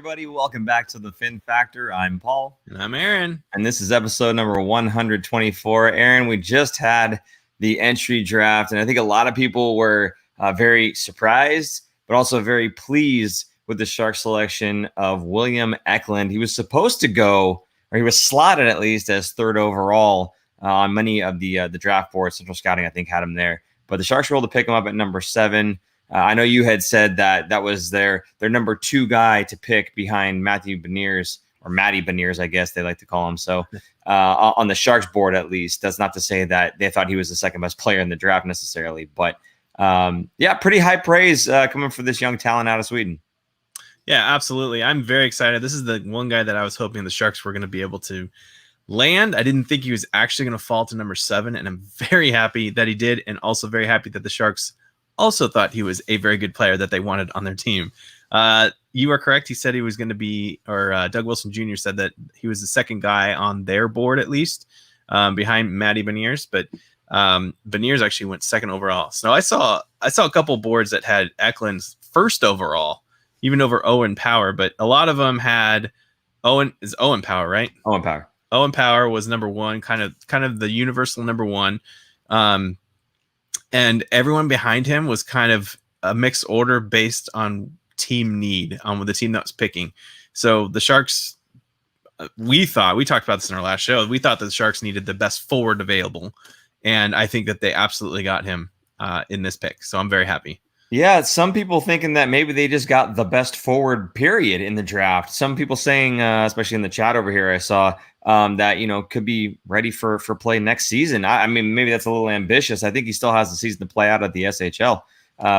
everybody. Welcome back to the Fin Factor. I'm Paul. And I'm Aaron. And this is episode number 124. Aaron, we just had the entry draft, and I think a lot of people were very surprised, but also very pleased with the Sharks selection of William Eklund. He was supposed to go, or he was slotted at least as third overall on many of the draft boards. Central Scouting, I think, had him there. But the Sharks were able to pick him up at number 7. I know you had said that was their number 2 guy to pick behind Matthew Beniers, or Matty Beniers, I guess they like to call him. So on the Sharks board, at least, that's not to say that they thought he was the second best player in the draft necessarily. But pretty high praise coming for this young talent out of Sweden. Yeah, absolutely. I'm very excited. This is the one guy that I was hoping the Sharks were going to be able to land. I didn't think he was actually going to fall to number 7, and I'm very happy that he did, and also very happy that the Sharks also thought he was a very good player that they wanted on their team. You are correct. He said he was going to be, or Doug Wilson Jr. said that he was the second guy on their board, at least, behind Matty Beniers. But Beniers actually went second overall. So I saw a couple boards that had Eklund's first overall, even over Owen Power. But a lot of them had Owen Power, right? Owen Power. Owen Power was number 1, kind of the universal number 1. And everyone behind him was kind of a mixed order based on team need, on the team that was picking. So the Sharks, we talked about this in our last show, we thought that the Sharks needed the best forward available. And I think that they absolutely got him in this pick. So I'm very happy. Yeah, some people thinking that maybe they just got the best forward period in the draft. Some people saying, especially in the chat over here, I saw that, could be ready for play next season. I mean, maybe that's a little ambitious. I think he still has the season to play out at the SHL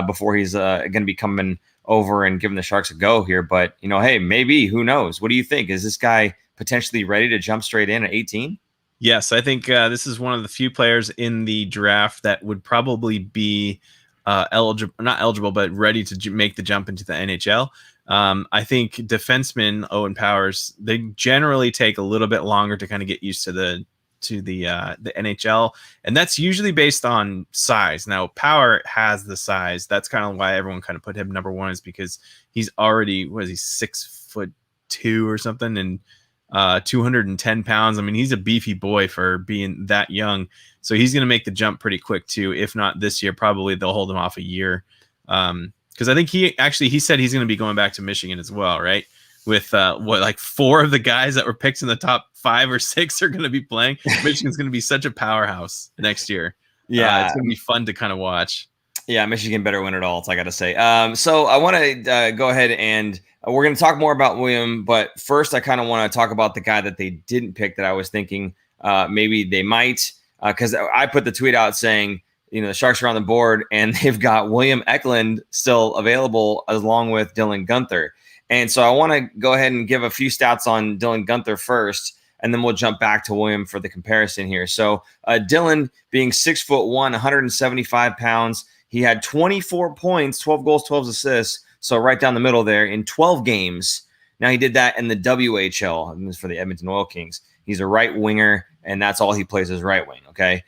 before he's going to be coming over and giving the Sharks a go here. But, hey, maybe, who knows? What do you think? Is this guy potentially ready to jump straight in at 18? Yes, I think this is one of the few players in the draft that would probably be not eligible, but ready to make the jump into the NHL. I think defensemen, Owen Powers, they generally take a little bit longer to kind of get used to the NHL, and that's usually based on size. Now, Power has the size. That's kind of why everyone kind of put him number 1, is because he's already 6'2" or something, and 210 pounds. I mean, he's a beefy boy for being that young. So he's going to make the jump pretty quick too. If not this year, probably they'll hold him off a year. Because I think he said he's going to be going back to Michigan as well, right? With 4 of the guys that were picked in the top 5 or 6 are going to be playing. Michigan's going to be such a powerhouse next year. Yeah, it's going to be fun to kind of watch. Yeah, Michigan better win it all. I got to say. So I want to go ahead and we're going to talk more about William, but first I kind of want to talk about the guy that they didn't pick that I was thinking maybe they might, because I put the tweet out saying, the Sharks are on the board and they've got William Eklund still available along with Dylan Guenther. And so I want to go ahead and give a few stats on Dylan Guenther first, and then we'll jump back to William for the comparison here. So Dylan being 6'1", 175 pounds, he had 24 points, 12 goals, 12 assists. So right down the middle there in 12 games. Now he did that in the WHL, and this is for the Edmonton Oil Kings. He's a right winger, and that's all he plays is right wing. Okay.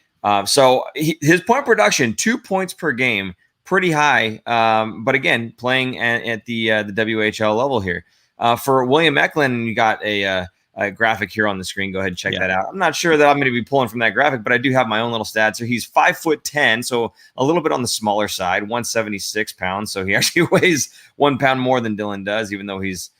So his point production, 2 points per game, pretty high. But again, playing at the WHL level here. For William Eklund, you got a graphic here on the screen. Go ahead and check that out. I'm not sure that I'm going to be pulling from that graphic, but I do have my own little stats. So he's 5'10", so a little bit on the smaller side, 176 pounds. So he actually weighs 1 pound more than Dylan does, even though he's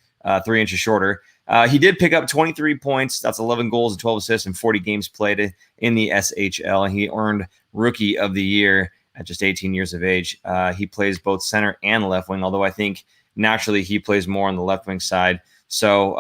3 inches shorter. He did pick up 23 points. That's 11 goals and 12 assists in 40 games played in the SHL. And he earned Rookie of the Year at just 18 years of age. He plays both center and left wing, although I think naturally he plays more on the left wing side. So,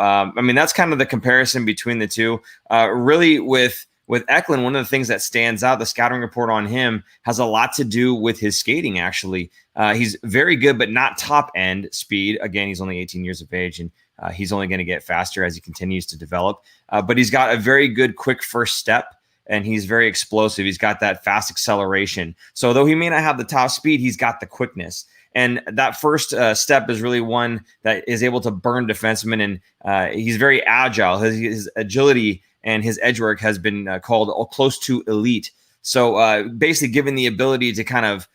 that's kind of the comparison between the two. Really, with Eklund, one of the things that stands out, the scouting report on him has a lot to do with his skating, actually. He's very good, but not top-end speed. Again, he's only 18 years of age, and he's only going to get faster as he continues to develop. But he's got a very good, quick first step, and he's very explosive. He's got that fast acceleration. So though he may not have the top speed, he's got the quickness. And that first step is really one that is able to burn defensemen, and he's very agile. His agility and his edge work has been called close to elite. So basically given the ability to kind of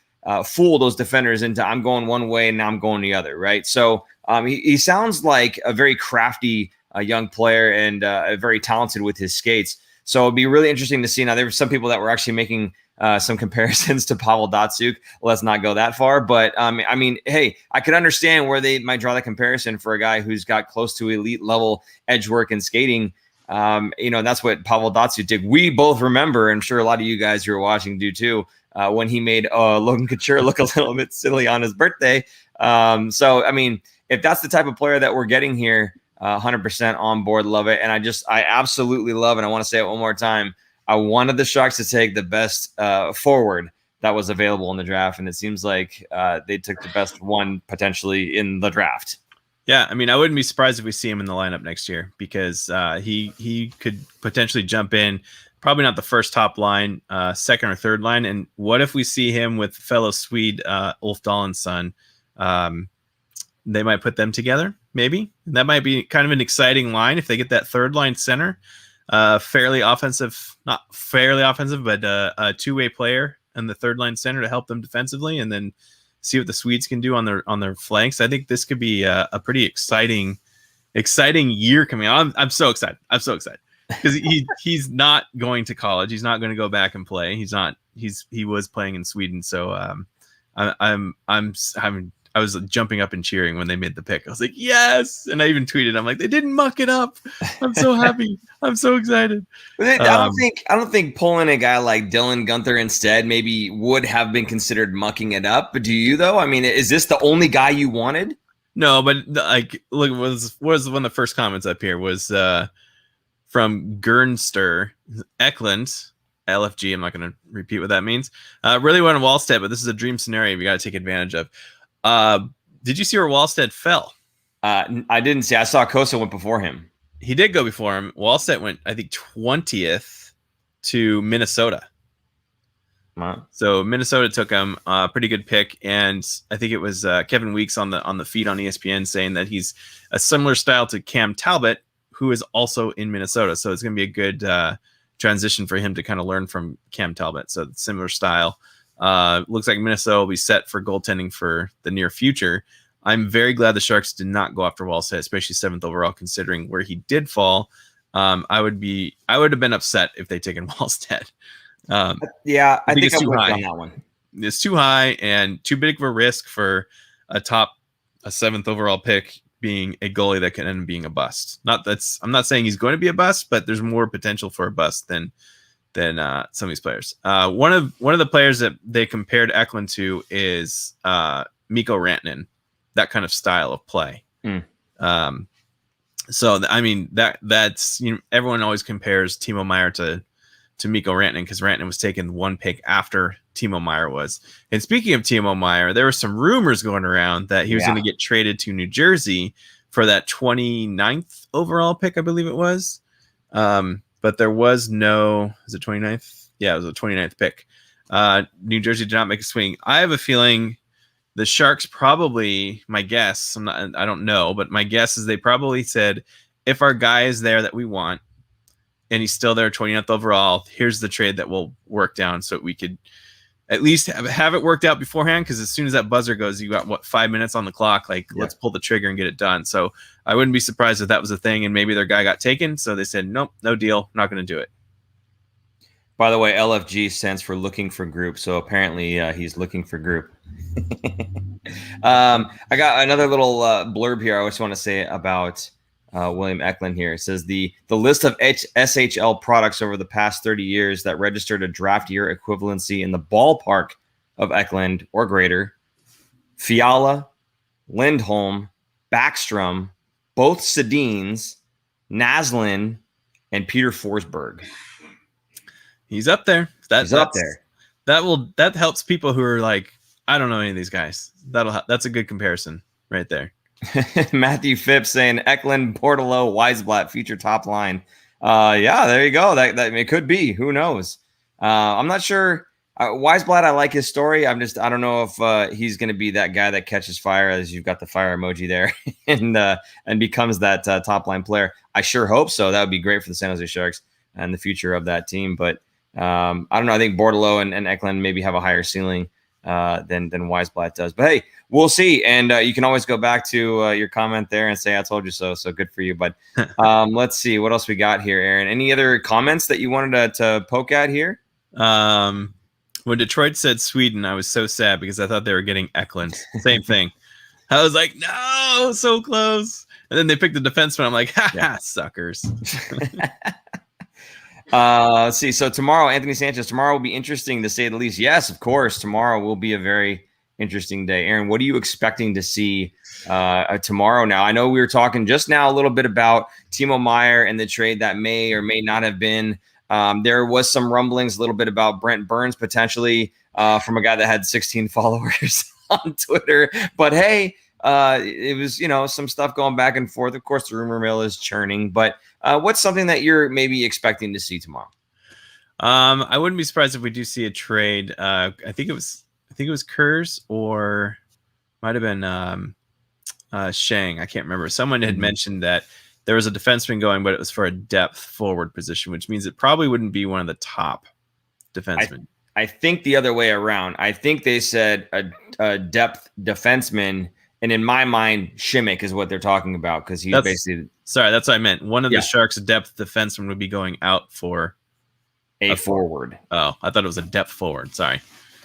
fool those defenders into I'm going one way and now I'm going the other, right? So he sounds like a very crafty young player and very talented with his skates. So it'd be really interesting to see. Now, there were some people that were actually making some comparisons to Pavel Datsyuk. Let's not go that far. But, I mean, hey, I could understand where they might draw the comparison for a guy who's got close to elite level edge work and skating. That's what Pavel Datsyuk did. We both remember, and I'm sure a lot of you guys who are watching do too, when he made Logan Couture look a little bit silly on his birthday. So, I mean, if that's the type of player that we're getting here, 100% on board, love it. And I absolutely love, and I want to say it one more time, I wanted the Sharks to take the best forward that was available in the draft, and it seems like they took the best one potentially in the draft. Yeah, I mean, I wouldn't be surprised if we see him in the lineup next year because he could potentially jump in, probably not the first top line, second or third line. And what if we see him with fellow Swede Ulf Dahlen's son? They might put them together, maybe. That might be kind of an exciting line if they get that third line center. Fairly offensive, not fairly offensive, but a two-way player and the third line center to help them defensively, and then see what the Swedes can do on their flanks. I think this could be a pretty exciting year coming on. I'm so excited. Because he's not going to college. He's not going to go back and play. He was playing in Sweden. So I was jumping up and cheering when they made the pick. I was like, yes. And I even tweeted, I'm like, they didn't muck it up. I'm so happy. I'm so excited. I don't think pulling a guy like Dylan Guenther instead maybe would have been considered mucking it up. But do you though? I mean, is this the only guy you wanted? No, but like, look, was one of the first comments up here was from Gernster Eklund, LFG. I'm not going to repeat what that means. Really wanted Wallstedt, but this is a dream scenario you got to take advantage of. Did you see where Wallstedt fell? I didn't see. I saw Kosa went before him. He did go before him. Wallstedt went, I think, 20th to Minnesota. Wow. So Minnesota took him. Pretty good pick, and I think it was Kevin Weeks on the feed on ESPN saying that he's a similar style to Cam Talbot, who is also in Minnesota. So it's going to be a good transition for him to kind of learn from Cam Talbot. So similar style. Looks like Minnesota will be set for goaltending for the near future. I'm very glad the Sharks did not go after Wallstedt, especially 7th overall, considering where he did fall. I would have been upset if they'd taken Wallstedt. Yeah, I think it's too high on that one. It's too high and too big of a risk for a 7th overall pick being a goalie that can end up being a bust. I'm not saying he's going to be a bust, but there's more potential for a bust than some of these players. One of the players that they compared Eklund to is Mikko Rantanen, that kind of style of play. So I mean that's everyone always compares Timo Meier to Mikko Rantanen because Rantanen was taken one pick after Timo Meier was. And speaking of Timo Meier, there were some rumors going around that he was going to get traded to New Jersey for that 29th overall pick, I believe it was. But there was no, is it 29th? Yeah, it was a 29th pick. New Jersey did not make a swing. I have a feeling the Sharks probably, my guess, I don't know, but my guess is they probably said, if our guy is there that we want, and he's still there 29th overall, here's the trade that will work down so we could at least have it worked out beforehand, because as soon as that buzzer goes, you got 5 minutes on the clock, let's pull the trigger and get it done. So I wouldn't be surprised if that was a thing and maybe their guy got taken, so they said nope, no deal, not going to do it. By the way, LFG stands for looking for group, so apparently he's looking for group. I got another little blurb here I just want to say about William Eklund here. It says the list of SHL products over the past 30 years that registered a draft year equivalency in the ballpark of Eklund or greater: Fiala, Lindholm, Backstrom, both Sedins, Naslin, and Peter Forsberg. He's up there. He's up there. That helps people who are like, I don't know any of these guys. That's a good comparison right there. Matthew Phipps saying Eklund, Bordelot, Weisblatt future top line. Yeah, there you go. That it could be. Who knows? I'm not sure. Weisblatt, I like his story. I don't know if he's going to be that guy that catches fire, as you've got the fire emoji there, and becomes that top line player. I sure hope so. That would be great for the San Jose Sharks and the future of that team. But I don't know. I think Bordelot and Eklund maybe have a higher ceiling than Weisblatt does. But hey, we'll see. And you can always go back to your comment there and say I told you so. So good for you. But let's see what else we got here, Aaron. Any other comments that you wanted to poke at here? When Detroit said Sweden, I was so sad because I thought they were getting Eklund. Same thing. I was like, no, so close. And then they picked the defenseman. I'm like, suckers. Let's see. So tomorrow, Anthony Sanchez, tomorrow will be interesting to say the least. Yes, of course. Tomorrow will be a very interesting day. Aaron, what are you expecting to see tomorrow now? I know we were talking just now a little bit about Timo Meier and the trade that may or may not have been. There was some rumblings a little bit about Brent Burns potentially from a guy that had 16 followers on Twitter. But hey, it was, some stuff going back and forth. Of course, the rumor mill is churning. But what's something that you're maybe expecting to see tomorrow? I wouldn't be surprised if we do see a trade. I think it was Kurz or might have been Shang. I can't remember. Someone had mentioned that there was a defenseman going, but it was for a depth forward position, which means it probably wouldn't be one of the top defensemen. I think the other way around. I think they said a depth defenseman, and in my mind, Shimmick is what they're talking about because he's basically. Sorry, that's what I meant. One of the Sharks' depth defensemen would be going out for a forward. Oh, I thought it was a depth forward. Sorry.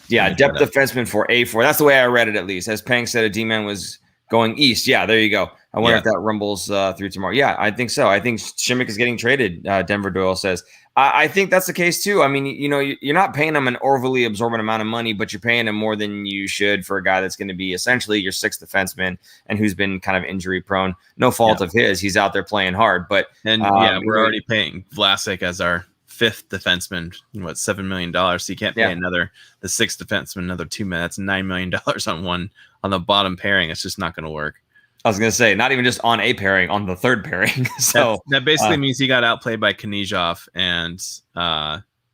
Yeah, depth defenseman for a forward. That's the way I read it, at least. As Pang said, a D-man was going east. Yeah, there you go. I wonder if that rumbles through tomorrow. Yeah, I think so. I think Shimmick is getting traded, Denver Doyle says. I think that's the case, too. I mean, you're not paying him an overly absorbent amount of money, but you're paying him more than you should for a guy that's going to be essentially your sixth defenseman and who's been kind of injury prone. No fault of his. He's out there playing hard. But we're already paying Vlasic as our fifth defenseman, $7 million. So you can't pay the sixth defenseman another $2 million. That's $9 million on the bottom pairing. It's just not going to work. I was going to say, not even just on a pairing, on the third pairing. So that basically means he got outplayed by Knizhov and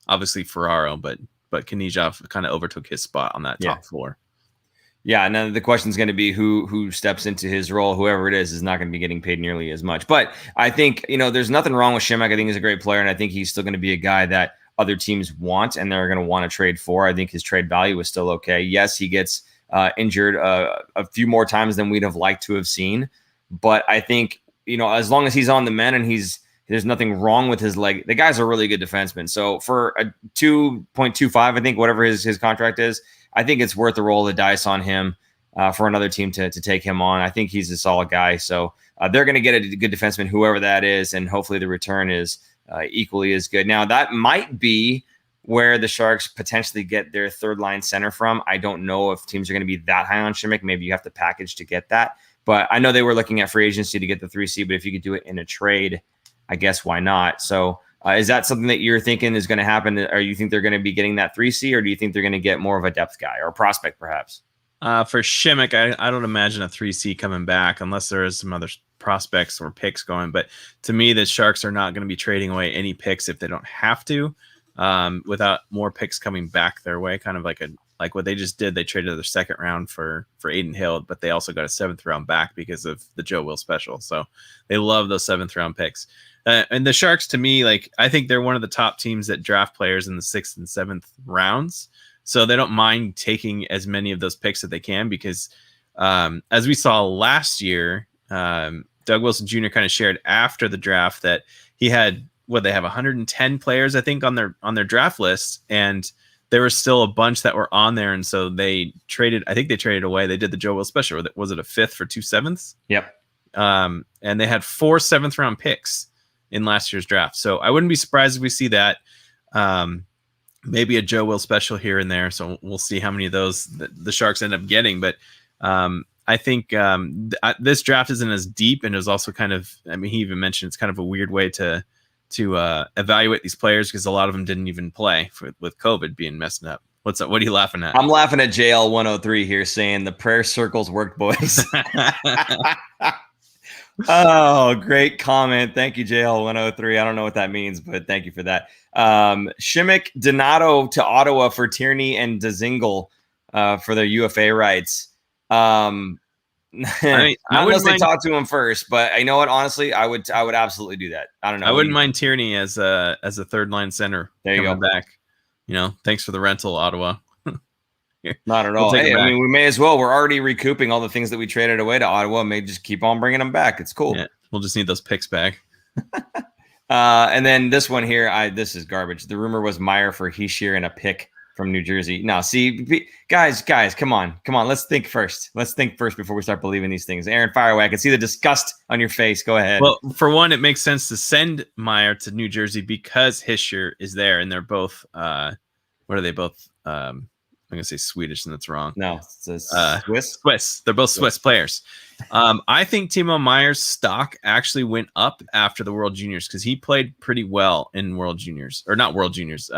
obviously Ferraro, but Knizhov kind of overtook his spot on that top floor. Yeah, and then the question is going to be who steps into his role. Whoever it is not going to be getting paid nearly as much. But I think, there's nothing wrong with Shimmick. I think he's a great player, and I think he's still going to be a guy that other teams want and they're going to want to trade for. I think his trade value is still okay. Yes, he gets injured a few more times than we'd have liked to have seen. But I think, as long as he's on the men and there's nothing wrong with his leg, the guy's a really good defenseman. So for a 2.25, I think whatever his contract is, I think it's worth the roll of the dice on him for another team to take him on. I think he's a solid guy. So they're going to get a good defenseman, whoever that is. And hopefully the return is equally as good. Now that might be where the Sharks potentially get their third line center from. I don't know if teams are going to be that high on Shimmick. Maybe you have to package to get that. But I know they were looking at free agency to get the 3C, but if you could do it in a trade, I guess why not? So is that something that you're thinking is going to happen? Or you think they're going to be getting that 3C, or do you think they're going to get more of a depth guy or a prospect perhaps? For Shimmick, I don't imagine a 3C coming back unless there is some other prospects or picks going. But to me, the Sharks are not going to be trading away any picks if they don't have to. Without more picks coming back their way, kind of like what they just did. They traded their second round for Aiden Hill, but they also got a seventh round back because of the Joe Will special. So they love those seventh round picks. And the Sharks, to me, I think they're one of the top teams that draft players in the sixth and seventh rounds. So they don't mind taking as many of those picks that they can because as we saw last year, Doug Wilson Jr. kind of shared after the draft that he had, they have 110 players, I think, on their draft list, and there was still a bunch that were on there, and so they traded. I think they traded away. They did the Joe Will special. Was it a fifth for 2 sevenths? Yep. And they had 4 seventh round picks in last year's draft. So I wouldn't be surprised if we see that. Maybe a Joe Will special here and there. So we'll see how many of those the Sharks end up getting. But I think this draft isn't as deep, and it was also kind of. I mean, he even mentioned it's kind of a weird way to evaluate these players because a lot of them didn't even play with COVID being messed up. What's up? What are you laughing at? I'm laughing at JL 103 here saying the prayer circles worked, boys. Oh, great comment. Thank you, JL 103. I don't know what that means, but thank you for that. Shimmick Donato to Ottawa for Tierney and Dzingel for their UFA rights. I unless they talk to him first, but you know what? Honestly, I would absolutely do that. I don't know. I wouldn't mind Tierney as a third line center. There you go. Back. Thanks for the rental, Ottawa. Not at We'll all. take Hey, him I back. mean, we may as well. We're already recouping all the things that we traded away to Ottawa. May just keep on bringing them back. It's cool. Yeah, we'll just need those picks back. And then this one here, this is garbage. The rumor was Meyer for Heishier and a pick from New Jersey. No, see, guys, come on. Let's think first. Before we start believing these things. Aaron, fire away. I can see the disgust on your face. Go ahead. Well, for one, it makes sense to send Meyer to New Jersey because Hischier is there, and they're both. What are they both? I'm gonna say Swedish, and that's wrong. No, it's Swiss. Swiss. They're both Swiss players. I think Timo Meyer's stock actually went up after the World Juniors because he played pretty well in World Juniors, or not World Juniors.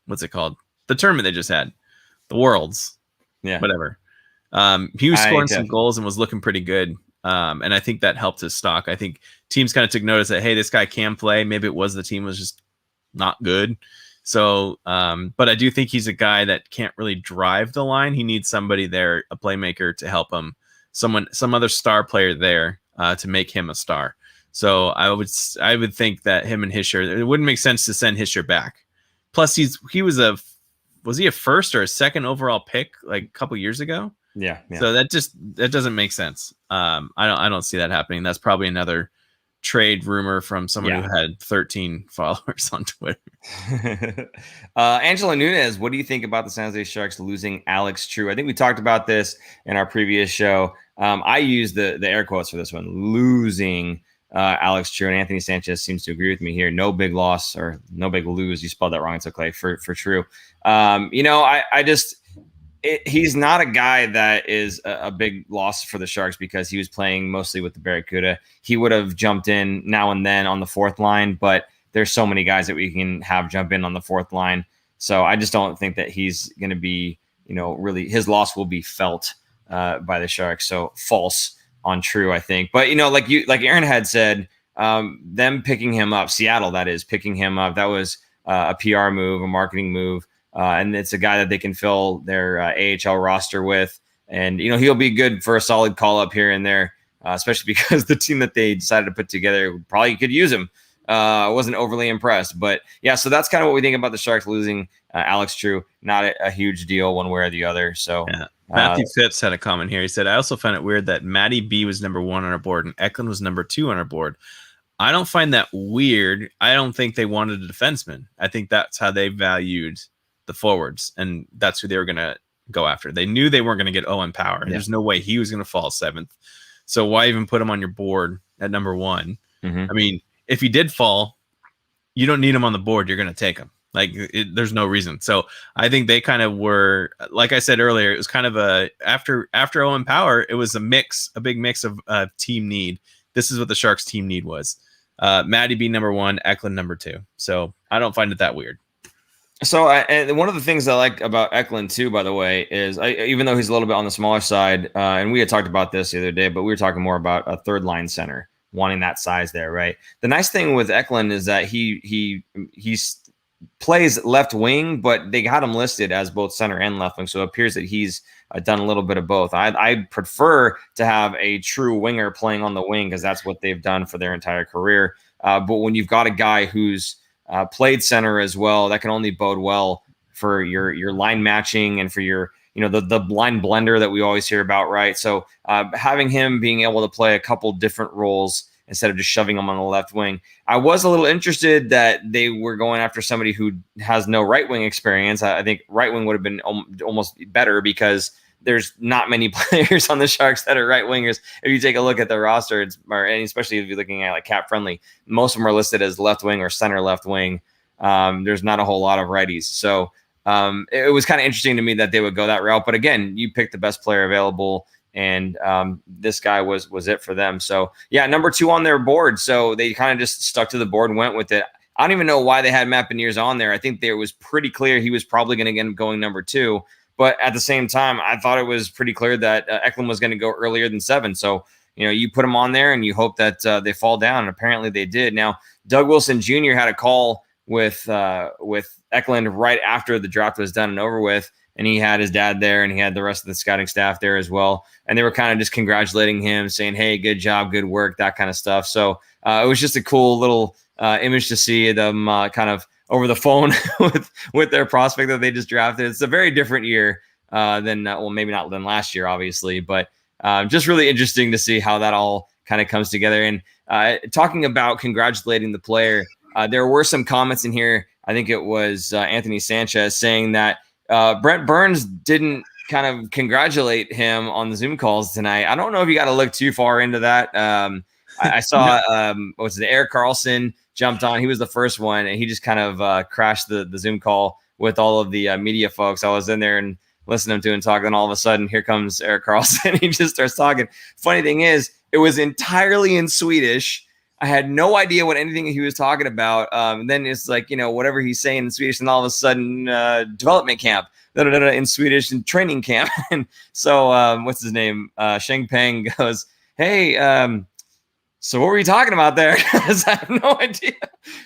What's it called? The tournament they just had, the Worlds. Yeah, whatever. He was scoring some goals and was looking pretty good. And I think that helped his stock. I think teams kind of took notice that, hey, this guy can play. Maybe it was the team was just not good. So, but I do think he's a guy that can't really drive the line. He needs somebody there, a playmaker to help him. Some other star player there to make him a star. So I would think that him and Hischier, it wouldn't make sense to send Hischier back. Plus, was he a first or a second overall pick like a couple years ago? Yeah. So that doesn't make sense. I don't see that happening. That's probably another trade rumor from someone who had 13 followers on Twitter. Angela Nunez, what do you think about the San Jose Sharks losing Alex True? I think we talked about this in our previous show. I used the air quotes for this one, losing Alex True, and Anthony Sanchez seems to agree with me here. No big loss or no big lose. You spelled that wrong. It's okay for True. He's not a guy that is a big loss for the Sharks because he was playing mostly with the Barracuda. He would have jumped in now and then on the fourth line, but there's so many guys that we can have jump in on the fourth line. So I just don't think that he's going to be, really his loss will be felt by the Sharks. So false on True, I think. But, like Aaron had said, them picking him up, Seattle, that is, picking him up, that was a PR move, a marketing move. And it's a guy that they can fill their AHL roster with. And, he'll be good for a solid call up here and there, especially because the team that they decided to put together probably could use him. I wasn't overly impressed. But, yeah, so that's kind of what we think about the Sharks losing Alex True. Not a huge deal one way or the other. So yeah. Matthew Phipps had a comment here. He said, I also found it weird that Matty B was number 1 on our board and Eklund was number 2 on our board. I don't find that weird. I don't think they wanted a defenseman. I think that's how they valued the forwards, and that's who they were going to go after. They knew they weren't going to get Owen Power. Yeah. There's no way he was going to fall 7th. So why even put him on your board at number 1? Mm-hmm. I mean, if he did fall, you don't need him on the board. You're going to take him. There's no reason. So I think they kind of were, like I said earlier, it was kind of after Owen Power, it was a big mix of team need. This is what the Sharks team need was. Matty B number 1, Eklund number 2. So I don't find it that weird. So, and one of the things I like about Eklund too, by the way, is even though he's a little bit on the smaller side, and we had talked about this the other day, but we were talking more about a third line center wanting that size there, right? The nice thing with Eklund is that he plays left wing, but they got him listed as both center and left wing, so it appears that he's done a little bit of both. I prefer to have a true winger playing on the wing because that's what they've done for their entire career. But when you've got a guy who's played center as well, that can only bode well for your line matching and for your, the line blender that we always hear about, right? So having him being able to play a couple different roles instead of just shoving him on the left wing. I was a little interested that they were going after somebody who has no right wing experience. I think right wing would have been almost better because there's not many players on the Sharks that are right wingers. If you take a look at the roster, and especially if you're looking at like cap friendly, most of them are listed as left wing or center left wing. There's not a whole lot of righties. So it was kind of interesting to me that they would go that route. But again, you picked the best player available, and this guy was it for them. So yeah, number 2 on their board. So they kind of just stuck to the board and went with it. I don't even know why they had Matt Beniers on there. I think it was pretty clear he was probably going to end up going number 2. But at the same time, I thought it was pretty clear that Eklund was going to go earlier than 7. So, you put him on there and you hope that they fall down. And apparently they did. Now, Doug Wilson Jr. had a call with Eklund right after the draft was done and over with. And he had his dad there and he had the rest of the scouting staff there as well. And they were kind of just congratulating him, saying, hey, good job, good work, that kind of stuff. So it was just a cool little image to see them kind of over the phone with their prospect that they just drafted. It's a very different year than well, maybe not than last year, obviously, but just really interesting to see how that all kind of comes together. And talking about congratulating the player, there were some comments in here. I think it was Anthony Sanchez saying that Brent Burns didn't kind of congratulate him on the Zoom calls tonight. I don't know if you got to look too far into that. I saw what's it, Eric Carlson jumped on. He was the first one, and he just kind of crashed the Zoom call with all of the media folks. I was in there and listening to him talk, and all of a sudden, here comes Eric Carlson. He just starts talking. Funny thing is, it was entirely in Swedish. I had no idea what anything he was talking about. And then it's like, whatever he's saying in Swedish, and all of a sudden, development camp in Swedish and training camp. And so, what's his name? Sheng Peng goes, "Hey, so what were you talking about there?" Because I have no idea.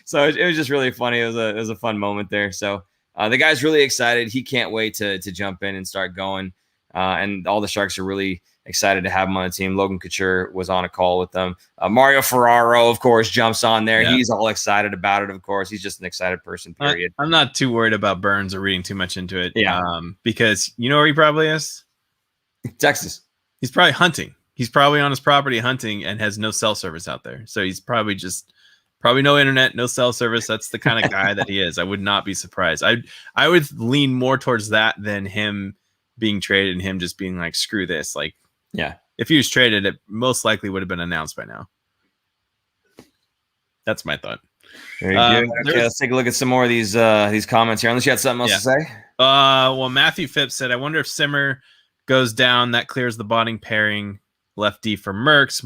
So it was just really funny. It was a fun moment there. So the guy's really excited. He can't wait to jump in and start going. And all the Sharks are really excited to have him on the team. Logan Couture was on a call with them. Mario Ferraro, of course, jumps on there. Yeah. He's all excited about it, of course. He's just an excited person, period. I'm not too worried about Burns or reading too much into it. Yeah. Because you know where he probably is? Texas. He's probably hunting. He's probably on his property hunting and has no cell service out there. So he's probably no internet, no cell service. That's the kind of guy that he is. I would not be surprised. I would lean more towards that than him being traded and him just being like, screw this. Like, yeah, if he was traded, it most likely would have been announced by now. That's my thought. Very good. Okay, let's take a look at some more of these comments here. Unless you had something else to say. Well, Matthew Phipps said, "I wonder if Simmer goes down. That clears the botting pairing left D for Merckx."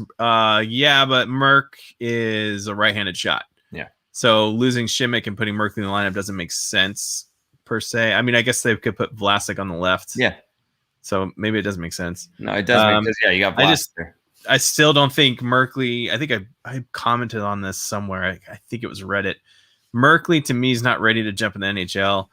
Yeah, but Merck is a right-handed shot. Yeah. So losing Shimmick and putting Merck in the lineup doesn't make sense per se. I mean, I guess they could put Vlasic on the left. Yeah. So maybe it doesn't make sense. No, it doesn't. Because, you got Vlasic. I still don't think Merkley. I think I commented on this somewhere. I think it was Reddit. Merkley to me is not ready to jump in the NHL.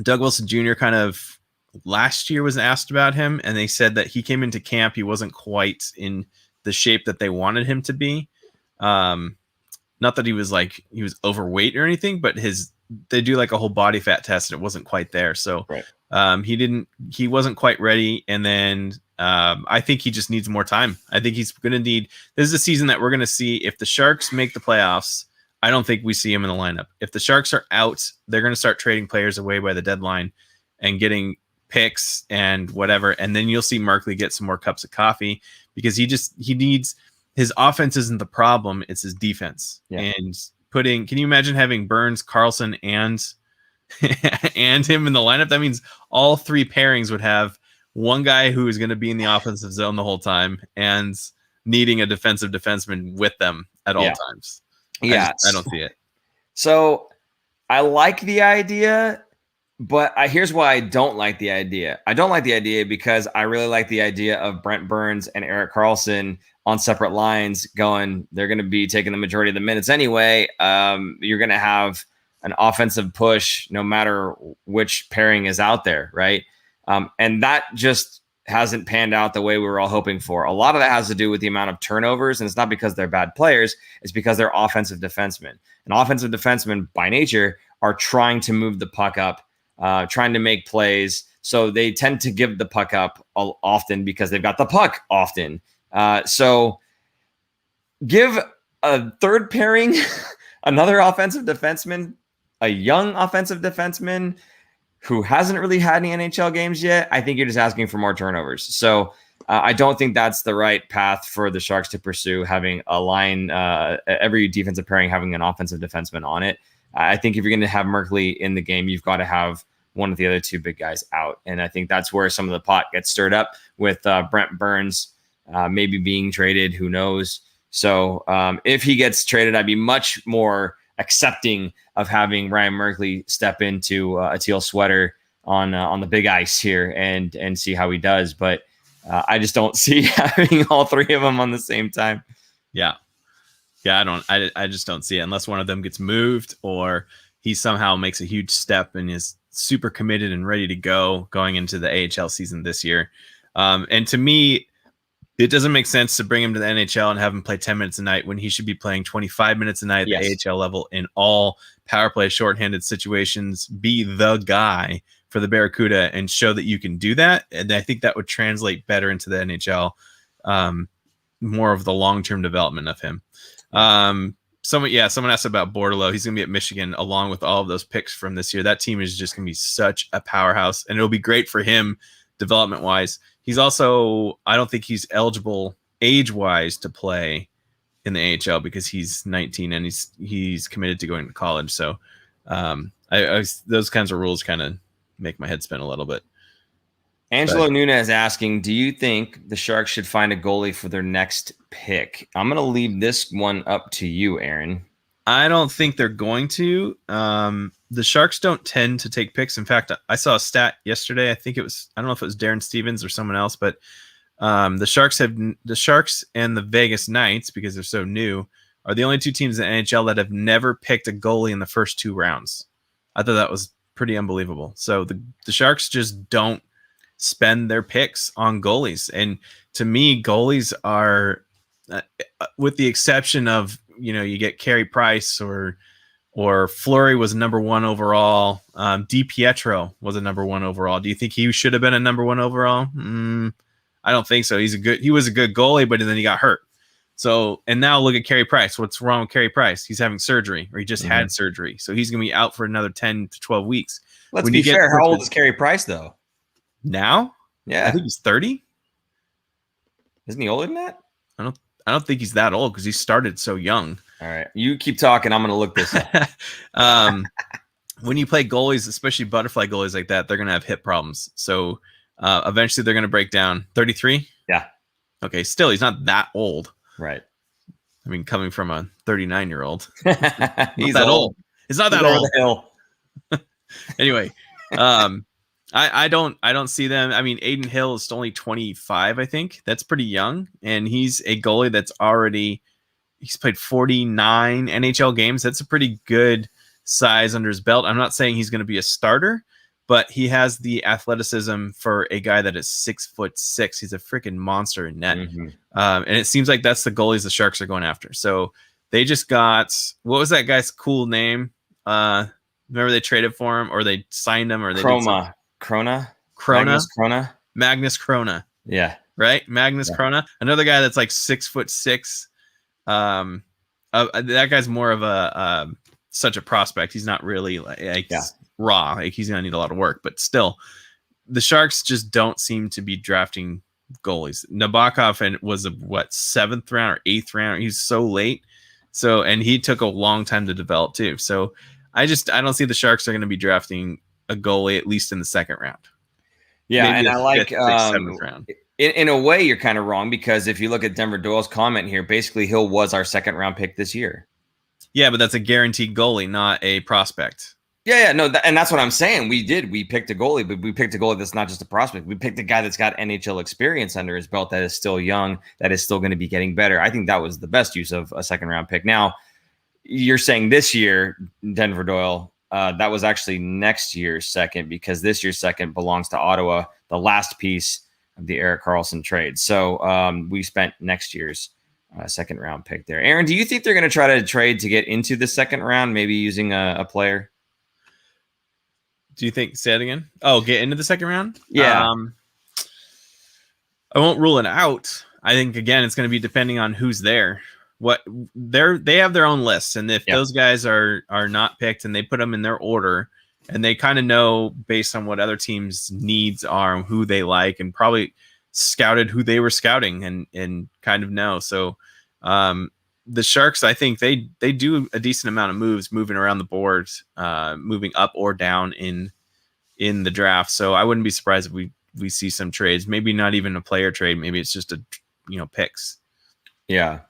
Doug Wilson Jr. kind of last year was asked about him, and they said that he came into camp. He wasn't quite in the shape that they wanted him to be. Not that he was overweight or anything, but they do like a whole body fat test, and it wasn't quite there. So right. He wasn't quite ready. And then I think he just needs more time. I think he's going to need, this is a season that we're going to see if the Sharks make the playoffs. I don't think we see him in the lineup. If the Sharks are out, they're going to start trading players away by the deadline and getting picks and whatever. And then you'll see Merkley get some more cups of coffee because he needs, his offense isn't the problem. It's his defense. Yeah. And can you imagine having Burns, Carlson, and him in the lineup? That means all three pairings would have one guy who is going to be in the offensive zone the whole time and needing a defensive defenseman with them at all times. Yeah. I don't see it. So I like the idea, but here's why I don't like the idea. I don't like the idea because I really like the idea of Brent Burns and Erik Karlsson on separate lines going. They're going to be taking the majority of the minutes anyway. You're going to have an offensive push no matter which pairing is out there, right? And that just hasn't panned out the way we were all hoping for. A lot of that has to do with the amount of turnovers, and it's not because they're bad players. It's because they're offensive defensemen. And offensive defensemen, by nature, are trying to move the puck up, trying to make plays. So they tend to give the puck up often because they've got the puck often. So give a third pairing another offensive defenseman, a young offensive defenseman who hasn't really had any NHL games yet. I think you're just asking for more turnovers. So I don't think that's the right path for the Sharks to pursue, having a line, every defensive pairing having an offensive defenseman on it. I think if you're going to have Merkley in the game, you've got to have one of the other two big guys out. And I think that's where some of the pot gets stirred up with Brent Burns maybe being traded. Who knows? So if he gets traded, I'd be much more accepting of having Ryan Merkley step into a teal sweater on the big ice here and see how he does. But I just don't see having all three of them on the same time. Yeah. I just don't see it unless one of them gets moved or he somehow makes a huge step and is super committed and ready to go going into the AHL season this year. And to me, It doesn't make sense to bring him to the NHL and have him play 10 minutes a night when he should be playing 25 minutes a night at the AHL level in all power play shorthanded situations. Be the guy for the Barracuda and show that you can do that. And I think that would translate better into the NHL, more of the long-term development of him. Someone asked about Bordelot. He's going to be at Michigan along with all of those picks from this year. That team is just going to be such a powerhouse, and it'll be great for him development-wise. He's also, I don't think he's eligible age-wise to play in the AHL because he's 19 and he's committed to going to college. So those kinds of rules kind of make my head spin a little bit. Angelo Nunez asking, do you think the Sharks should find a goalie for their next pick? I'm going to leave this one up to you, Aaron. I don't think they're going to. The Sharks don't tend to take picks. In fact, I saw a stat yesterday. I don't know if it was Darren Stevens or someone else, but the Sharks and the Vegas Knights, because they're so new, are the only two teams in the NHL that have never picked a goalie in the first 2 rounds. I thought that was pretty unbelievable. So the Sharks just don't spend their picks on goalies. And to me, goalies are, with the exception of, you get Carey Price or Fleury was number 1 overall. DiPietro was a number 1 overall. Do you think he should have been a number 1 overall? I don't think so. He was a good goalie, but then he got hurt. So, and now look at Carey Price. What's wrong with Carey Price? He's having surgery, or he just had surgery. So he's going to be out for another 10 to 12 weeks. Let's be fair. How old is Carey Price though? Now? Yeah. I think he's 30. Isn't he older than that? I don't think he's that old because he started so young. All right. You keep talking. I'm going to look this up. When you play goalies, especially butterfly goalies like that, they're going to have hip problems. So eventually they're going to break down. 33? Yeah. Okay. Still, he's not that old. Right. I mean, coming from a 39-year-old. He's that old. It's not that old. Anyway, I don't see them. I mean, Aiden Hill is only 25, I think. That's pretty young. And he's a goalie that's he's played 49 NHL games. That's a pretty good size under his belt. I'm not saying he's going to be a starter, but he has the athleticism for a guy that is 6'6". He's a freaking monster in net. And it seems like that's the goalies the Sharks are going after. So they just got, what was that guy's cool name? Remember they traded for him, or they signed him, or they Krona. Magnus Krona. Yeah. Right. Magnus Krona. Another guy that's like 6'6". That guy's more of a such a prospect. He's not really like raw. Like he's gonna need a lot of work, but still, the Sharks just don't seem to be drafting goalies. Nabokov was a 7th round or 8th round. He's so late. So, and he took a long time to develop too. So I don't see the Sharks are going to be drafting a goalie, at least in the 2nd round. Yeah. Maybe and I like, 7th round. In a way, you're kind of wrong, because if you look at Denver Doyle's comment here, basically Hill was our 2nd round pick this year. Yeah, but that's a guaranteed goalie, not a prospect. Yeah, no, and that's what I'm saying. We picked a goalie, but we picked a goalie that's not just a prospect. We picked a guy that's got NHL experience under his belt, that is still young, that is still going to be getting better. I think that was the best use of a 2nd round pick. Now, you're saying this year, Denver Doyle, that was actually next year's 2nd, because this year's 2nd belongs to Ottawa, the last piece of the Erik Karlsson trade. So we spent next year's 2nd round pick there. Aaron, do you think they're going to try to trade to get into the 2nd round, maybe using a player? Do you think? Say it again. Oh, get into the 2nd round? Yeah. I won't rule it out. I think again, it's going to be depending on who's there. They have their own lists, and if those guys are not picked and they put them in their order, and they kind of know based on what other teams' needs are and who they like, and probably scouted who they were scouting and kind of know. So the Sharks, I think they do a decent amount of moves, moving around the board, moving up or down in the draft. So I wouldn't be surprised if we see some trades, maybe not even a player trade. Maybe it's just picks. Yeah.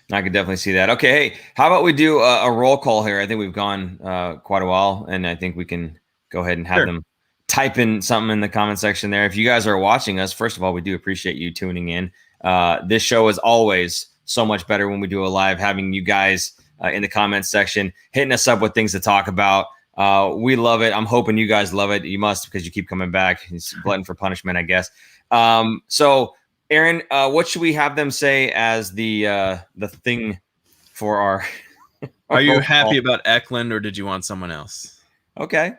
I could definitely see that. Okay, hey, how about we do a roll call here? I think we've gone quite a while, and I think we can go ahead and have them type in something in the comment section there. If you guys are watching us, first of all, we do appreciate you tuning in. This show is always so much better when we do a live, having you guys in the comments section, hitting us up with things to talk about. We love it. I'm hoping you guys love it. You must, because you keep coming back. It's glutton for punishment, I guess. So Aaron, what should we have them say as the thing for our? Are you happy about Eklund, or did you want someone else? Okay.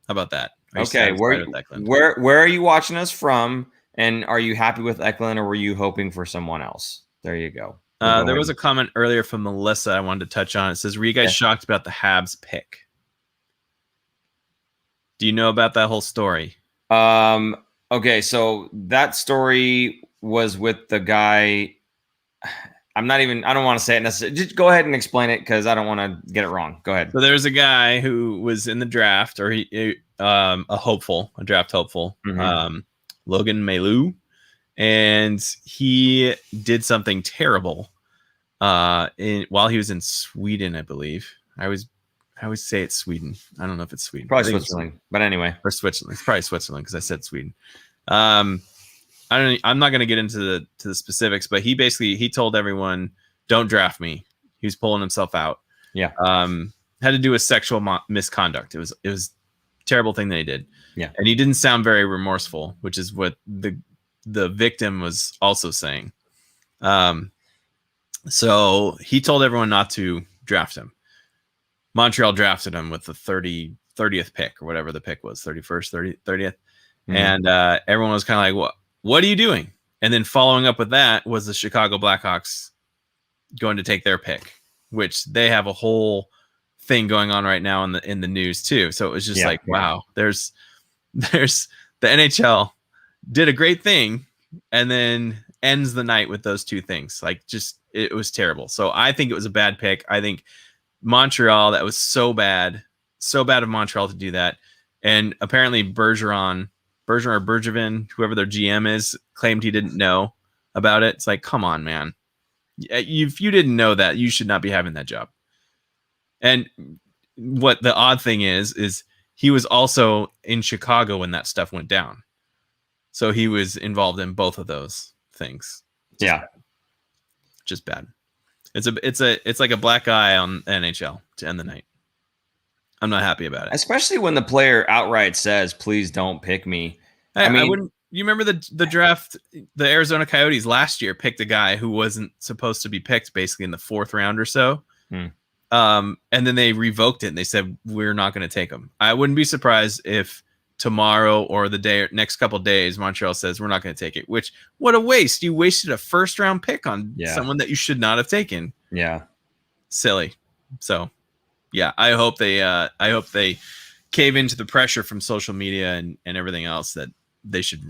How about that? Okay. Where are you watching us from? And are you happy with Eklund, or were you hoping for someone else? There you go. There was a comment earlier from Melissa I wanted to touch on. It says, were you guys shocked about the Habs pick? Do you know about that whole story? Okay, so that story was with the guy. I don't want to say it necessarily. Just go ahead and explain it because I don't want to get it wrong. Go ahead. So there's a guy who was in the draft, or a draft hopeful, Logan Mailloux, and he did something terrible while he was in Sweden, I believe. I always say it's Sweden. I don't know if it's Sweden. Probably Switzerland, but anyway, or Switzerland. It's probably Switzerland because I said Sweden. I'm not going to get into the specifics, but he told everyone, "Don't draft me." He was pulling himself out. Yeah. Had to do with sexual misconduct. It was a terrible thing that he did. Yeah. And he didn't sound very remorseful, which is what the victim was also saying. So he told everyone not to draft him. Montreal drafted him with the 30th pick, or whatever the pick was, 31st, 30th. Mm-hmm. And everyone was kind of like, what are you doing? And then following up with that was the Chicago Blackhawks going to take their pick, which they have a whole thing going on right now in the news too. So it was just wow, there's the NHL did a great thing and then ends the night with those two things. Like, just, it was terrible. So I think it was a bad pick. I think Montreal, that was so bad of Montreal to do that. And apparently Bergeron or Bergevin, whoever their GM is, claimed he didn't know about it. It's like, come on, man. If you didn't know that, you should not be having that job. And what the odd thing is he was also in Chicago when that stuff went down. So he was involved in both of those things. Just bad. It's like a black eye on NHL to end the night. I'm not happy about it. Especially when the player outright says, "Please don't pick me." I mean, I wouldn't. You remember the draft? The Arizona Coyotes last year picked a guy who wasn't supposed to be picked, basically in the 4th round or so. And then they revoked it and they said, we're not going to take him. I wouldn't be surprised if tomorrow or the day or next couple of days, Montreal says, we're not going to take it. Which, what a waste. You wasted a 1st round pick on someone that you should not have taken. Yeah. Silly. So yeah, I hope they cave into the pressure from social media and everything else that they should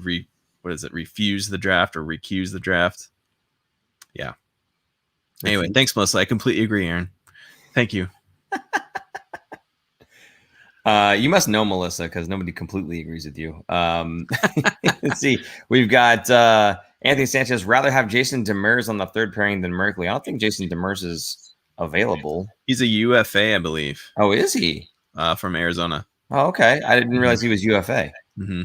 refuse the draft or recuse the draft. Yeah. Anyway, thanks, Melissa. I completely agree, Aaron. Thank you. You must know Melissa because nobody completely agrees with you. Let's see. We've got Anthony Sanchez. Rather have Jason Demers on the 3rd pairing than Merkley. I don't think Jason Demers is available. He's a UFA, I believe. Oh, is he? From Arizona. Oh, okay. I didn't realize he was UFA. Mm-hmm.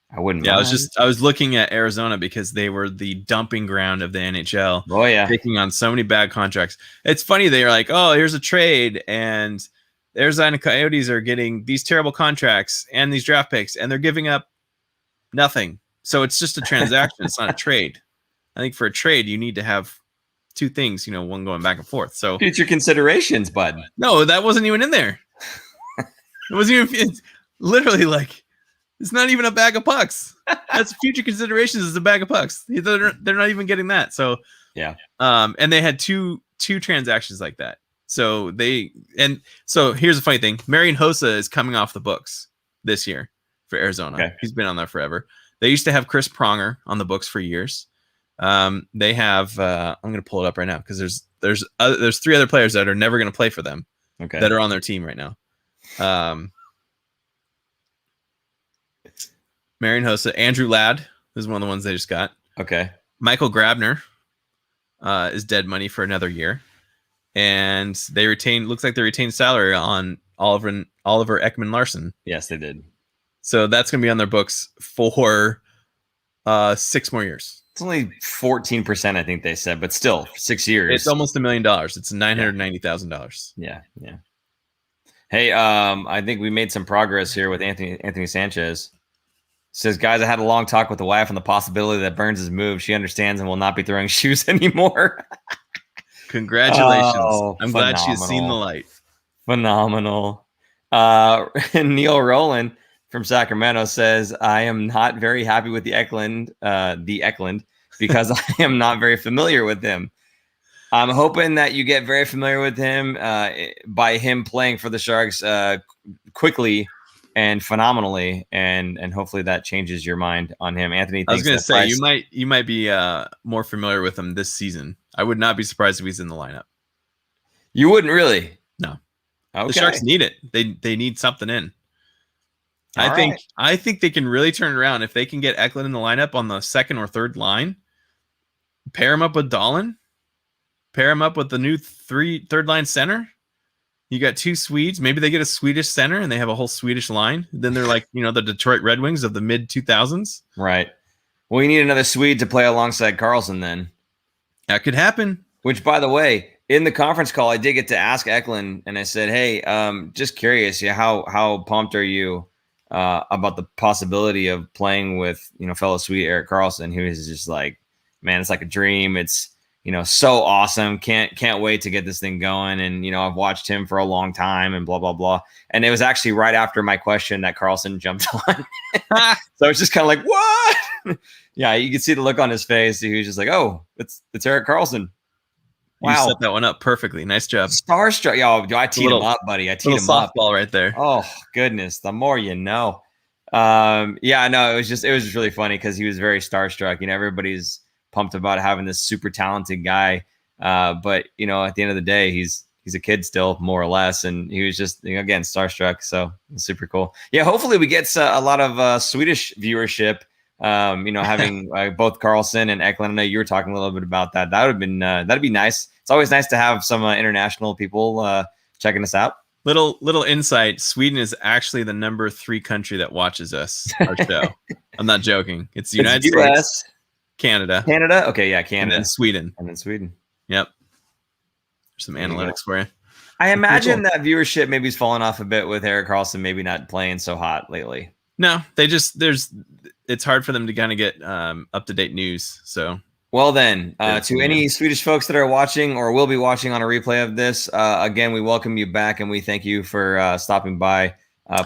I wouldn't. Yeah, I was looking at Arizona because they were the dumping ground of the NHL. Oh yeah, taking on so many bad contracts. It's funny, they're like, oh, here's a trade, and the Arizona Coyotes are getting these terrible contracts and these draft picks, and they're giving up nothing. So it's just a transaction. It's not a trade. I think for a trade, you need to have two things, one going back and forth. So future considerations, bud. No, that wasn't even in there. It wasn't even. It's literally like. It's not even a bag of pucks. That's future considerations is a bag of pucks. They're not even getting that. So yeah. And they had two transactions like that. So here's the funny thing. Marian Hossa is coming off the books this year for Arizona. Okay. He's been on there forever. They used to have Chris Pronger on the books for years. They have I'm going to pull it up right now because there's 3 other players that are never going to play for them. Okay. That are on their team right now. Marian Hossa, Andrew Ladd is one of the ones they just got. Okay. Michael Grabner is dead money for another year. And looks like they retained salary on Oliver Ekman Larson. Yes, they did. So that's going to be on their books for 6 more years. It's only 14%, I think they said, but still 6 years. It's almost $1 million. It's $990,000. Yeah. Yeah. Hey, I think we made some progress here with Anthony Sanchez. Says, guys, I had a long talk with the wife on the possibility that Burns has moved. She understands and will not be throwing shoes anymore. Congratulations. Oh, I'm glad she has seen the light. Phenomenal. And Neil Rowland from Sacramento says, I am not very happy with the Eklund, because I am not very familiar with him. I'm hoping that you get very familiar with him by him playing for the Sharks quickly and phenomenally, and hopefully that changes your mind on him. Anthony, I was going to say you might be more familiar with him this season. I would not be surprised if he's in the lineup. You wouldn't really? No. Okay. The Sharks need it. They need something in. I think they can really turn it around if they can get Eklund in the lineup on the second or third line. Pair him up with Dahlin. Pair him up with the new third line center. You got 2 Swedes. Maybe they get a Swedish center and they have a whole Swedish line. Then they're like, the Detroit Red Wings of the mid 2000s. Right. Well, you need another Swede to play alongside Karlsson then. That could happen. Which, by the way, in the conference call, I did get to ask Eklund, and I said, hey, just curious, how pumped are you about the possibility of playing with, fellow Swede Erik Karlsson? He was just like, man, it's like a dream. It's, so awesome. Can't wait to get this thing going. And, I've watched him for a long time and blah, blah, blah. And it was actually right after my question that Karlsson jumped on. So it's just kind of like, what? Yeah, you could see the look on his face. He was just like, oh, it's Erik Karlsson. Wow. You set that one up perfectly. Nice job. Starstruck. Yo, I teed him up, buddy. I teed him up. Softball right there. Oh, goodness. The more you know. Yeah, no, it was just really funny because he was very starstruck. Everybody's pumped about having this super talented guy. But, at the end of the day, he's a kid still, more or less. And he was just, again, starstruck. So it's super cool. Yeah, hopefully we get a lot of Swedish viewership. Having both Karlsson and Eklund. I know you were talking a little bit about that. That would have been that'd be nice. It's always nice to have some international people checking us out. Little insight: Sweden is actually the number 3 country that watches our show. I'm not joking. It's the United States, Canada. Okay, yeah, Canada, and Sweden. Yep. There's some analytics for you. I imagine that viewership maybe is falling off a bit with Erik Karlsson maybe not playing so hot lately. No, it's hard for them to kind of get up-to-date news. So, well then, to any Swedish folks that are watching or will be watching on a replay of this, again, we welcome you back and we thank you for stopping by.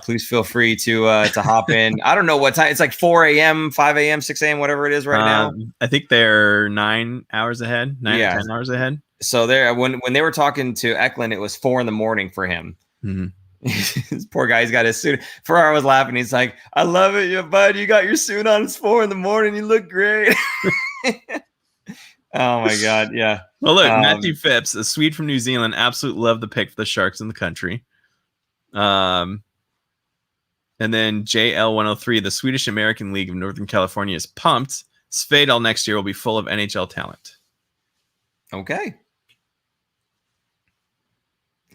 Please feel free to hop in. I don't know what time. It's like 4 a.m., 5 a.m., 6 a.m., whatever it is right now. I think they're 9 hours ahead, 10 hours ahead. So when they were talking to Eklund, it was 4 a.m. for him. Mm-hmm. This poor guy, he's got his suit. Ferraro was laughing. He's like, I love it, you bud. You got your suit on. It's 4 a.m. You look great. Oh my God. Yeah. Well, look, Matthew Phipps, a Swede from New Zealand, absolutely loved the pick for the Sharks in the country. And then JL103, the Swedish American League of Northern California, is pumped. Svedal next year will be full of NHL talent. Okay.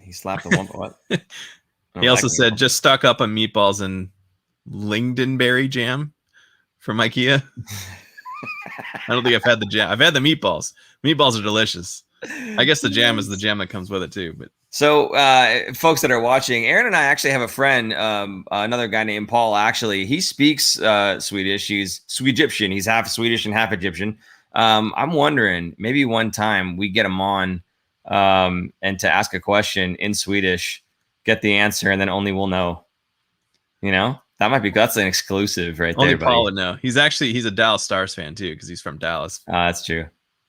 He slapped the one. What? He also said, just stock up on meatballs and lingonberry jam from IKEA. I don't think I've had the jam. I've had the meatballs. Meatballs are delicious. I guess the jam is the jam that comes with it too. But so, folks that are watching, Aaron and I actually have a friend, another guy named Paul. Actually, he speaks Swedish. He's Egyptian. He's half Swedish and half Egyptian. I'm wondering, maybe one time we get him on and to ask a question in Swedish, get the answer, and then only we'll know. That's an exclusive right only there. Paul would know. He's a Dallas Stars fan too, because he's from Dallas. That's true.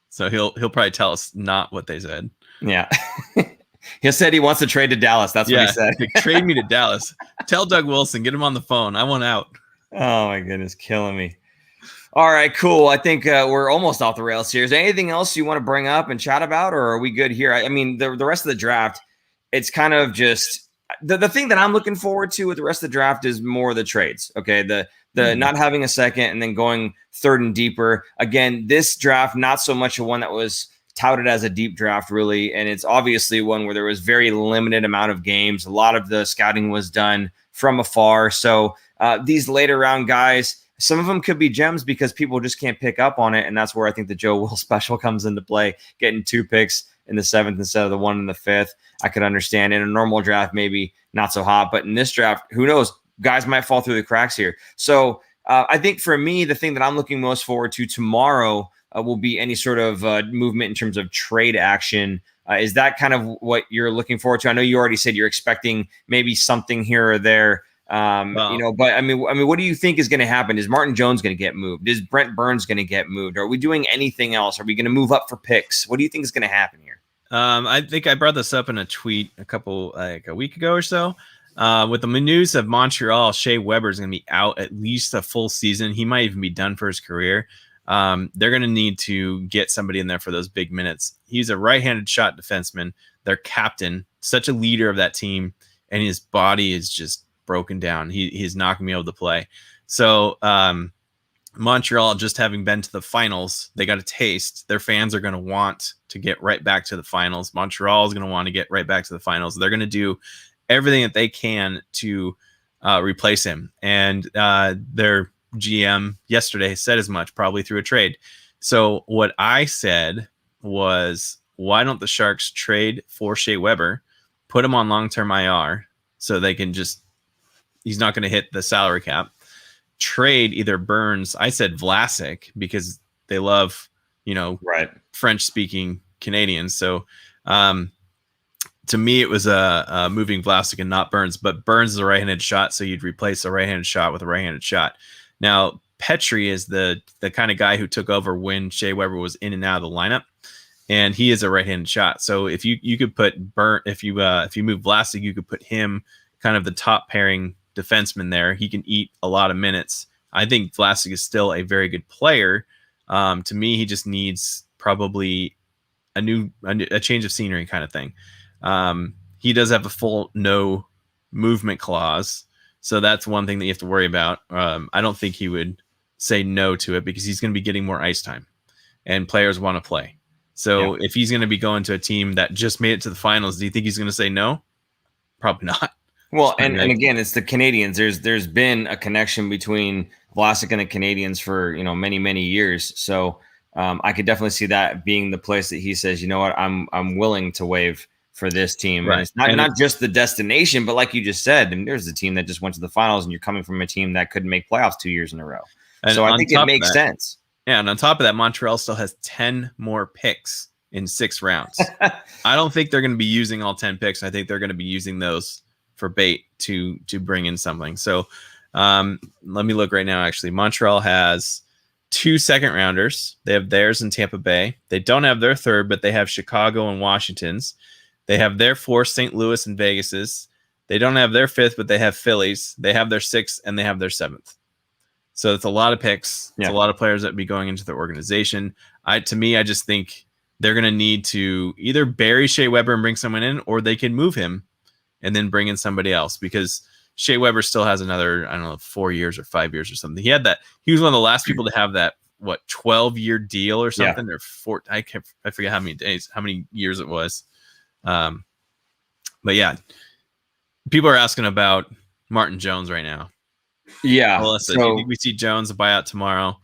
So he'll probably tell us not what they said. Yeah. He said he wants to trade to Dallas. That's what he said. Trade me to Dallas. Tell Doug Wilson, get him on the phone. I want out. Oh my goodness, killing me. All right, cool. I think we're almost off the rails here. Is there anything else you want to bring up and chat about, or are we good here? I mean, the rest of the draft, it's kind of just the thing that I'm looking forward to with the rest of the draft is more the trades. Okay, the not having a second and then going third and deeper. Again, this draft, not so much a one that was touted as a deep draft, really. And it's obviously one where there was very limited amount of games. A lot of the scouting was done from afar. So these later round guys, some of them could be gems because people just can't pick up on it. And that's where I think the Joe Will special comes into play, getting 2 picks in the 7th instead of the 1 in the 5th. I could understand in a normal draft, maybe not so hot, but in this draft, who knows? Guys might fall through the cracks here. So I think for me, the thing that I'm looking most forward to tomorrow will be any sort of movement in terms of trade action. Is that kind of what you're looking forward to? I know you already said you're expecting maybe something here or there. But I mean, what do you think is going to happen? Is Martin Jones going to get moved? Is Brent Burns going to get moved? Are we doing anything else? Are we going to move up for picks? What do you think is going to happen here? I think I brought this up in a tweet a week ago or so. With the news of Montreal, Shea Weber is going to be out at least a full season. He might even be done for his career. They're going to need to get somebody in there for those big minutes. He's a right-handed shot defenseman. Their captain, such a leader of that team, and his body is just broken down. He's not going to be able to play. So Montreal, just having been to the finals, they got a taste. Their fans are going to want to get right back to the finals. Montreal is going to want to get right back to the finals. They're going to do everything that they can to replace him. And their GM yesterday said as much, probably through a trade. So what I said was, why don't the Sharks trade for Shea Weber, put him on long-term IR so they can just, he's not going to hit the salary cap. Trade either Burns, I said Vlasic, because they love, French-speaking Canadians. So to me, it was moving Vlasic and not Burns. But Burns is a right-handed shot, so you'd replace a right-handed shot with a right-handed shot. Now, Petrie is the kind of guy who took over when Shea Weber was in and out of the lineup, and he is a right-handed shot. So if you could put if you move Vlasic, you could put him kind of the top pairing defenseman there. He can eat a lot of minutes. I think Vlasic is still a very good player. To me, he just needs probably a change of scenery kind of thing. He does have a full no movement clause, so that's one thing that you have to worry about. I don't think he would say no to it because he's going to be getting more ice time, and players want to play. So if he's going to be going to a team that just made it to the finals, do you think he's going to say no? Probably not. Well, and again, it's the Canadians. There's been a connection between Vlasic and the Canadians for many, many years. So I could definitely see that being the place that he says, you know what, I'm willing to waive for this team. Right. And it's not just the destination, but like you just said, there's a team that just went to the finals, and you're coming from a team that couldn't make playoffs 2 years in a row. And so I think it makes sense. Yeah, and on top of that, Montreal still has 10 more picks in 6 rounds. I don't think they're going to be using all 10 picks. I think they're going to be using those for bait to bring in something. So let me look right now. Actually, Montreal has 2 second rounders. They have theirs in Tampa Bay. They don't have their third, but they have Chicago and Washington's. They have their 4th, St. Louis and Vegas's. They don't have their 5th, but they have Phillies. They have their 6th, and they have their 7th. So it's a lot of picks. It's a lot of players that would be going into their organization. I just think they're going to need to either bury Shea Weber and bring someone in, or they can move him and then bring in somebody else, because Shea Weber still has another, 4 years or 5 years or something. He was one of the last people to have that, 12-year deal or something, or 4. I forget how many years it was. But yeah, people are asking about Martin Jones right now. Yeah. Melissa, do you think we see Jones buyout tomorrow?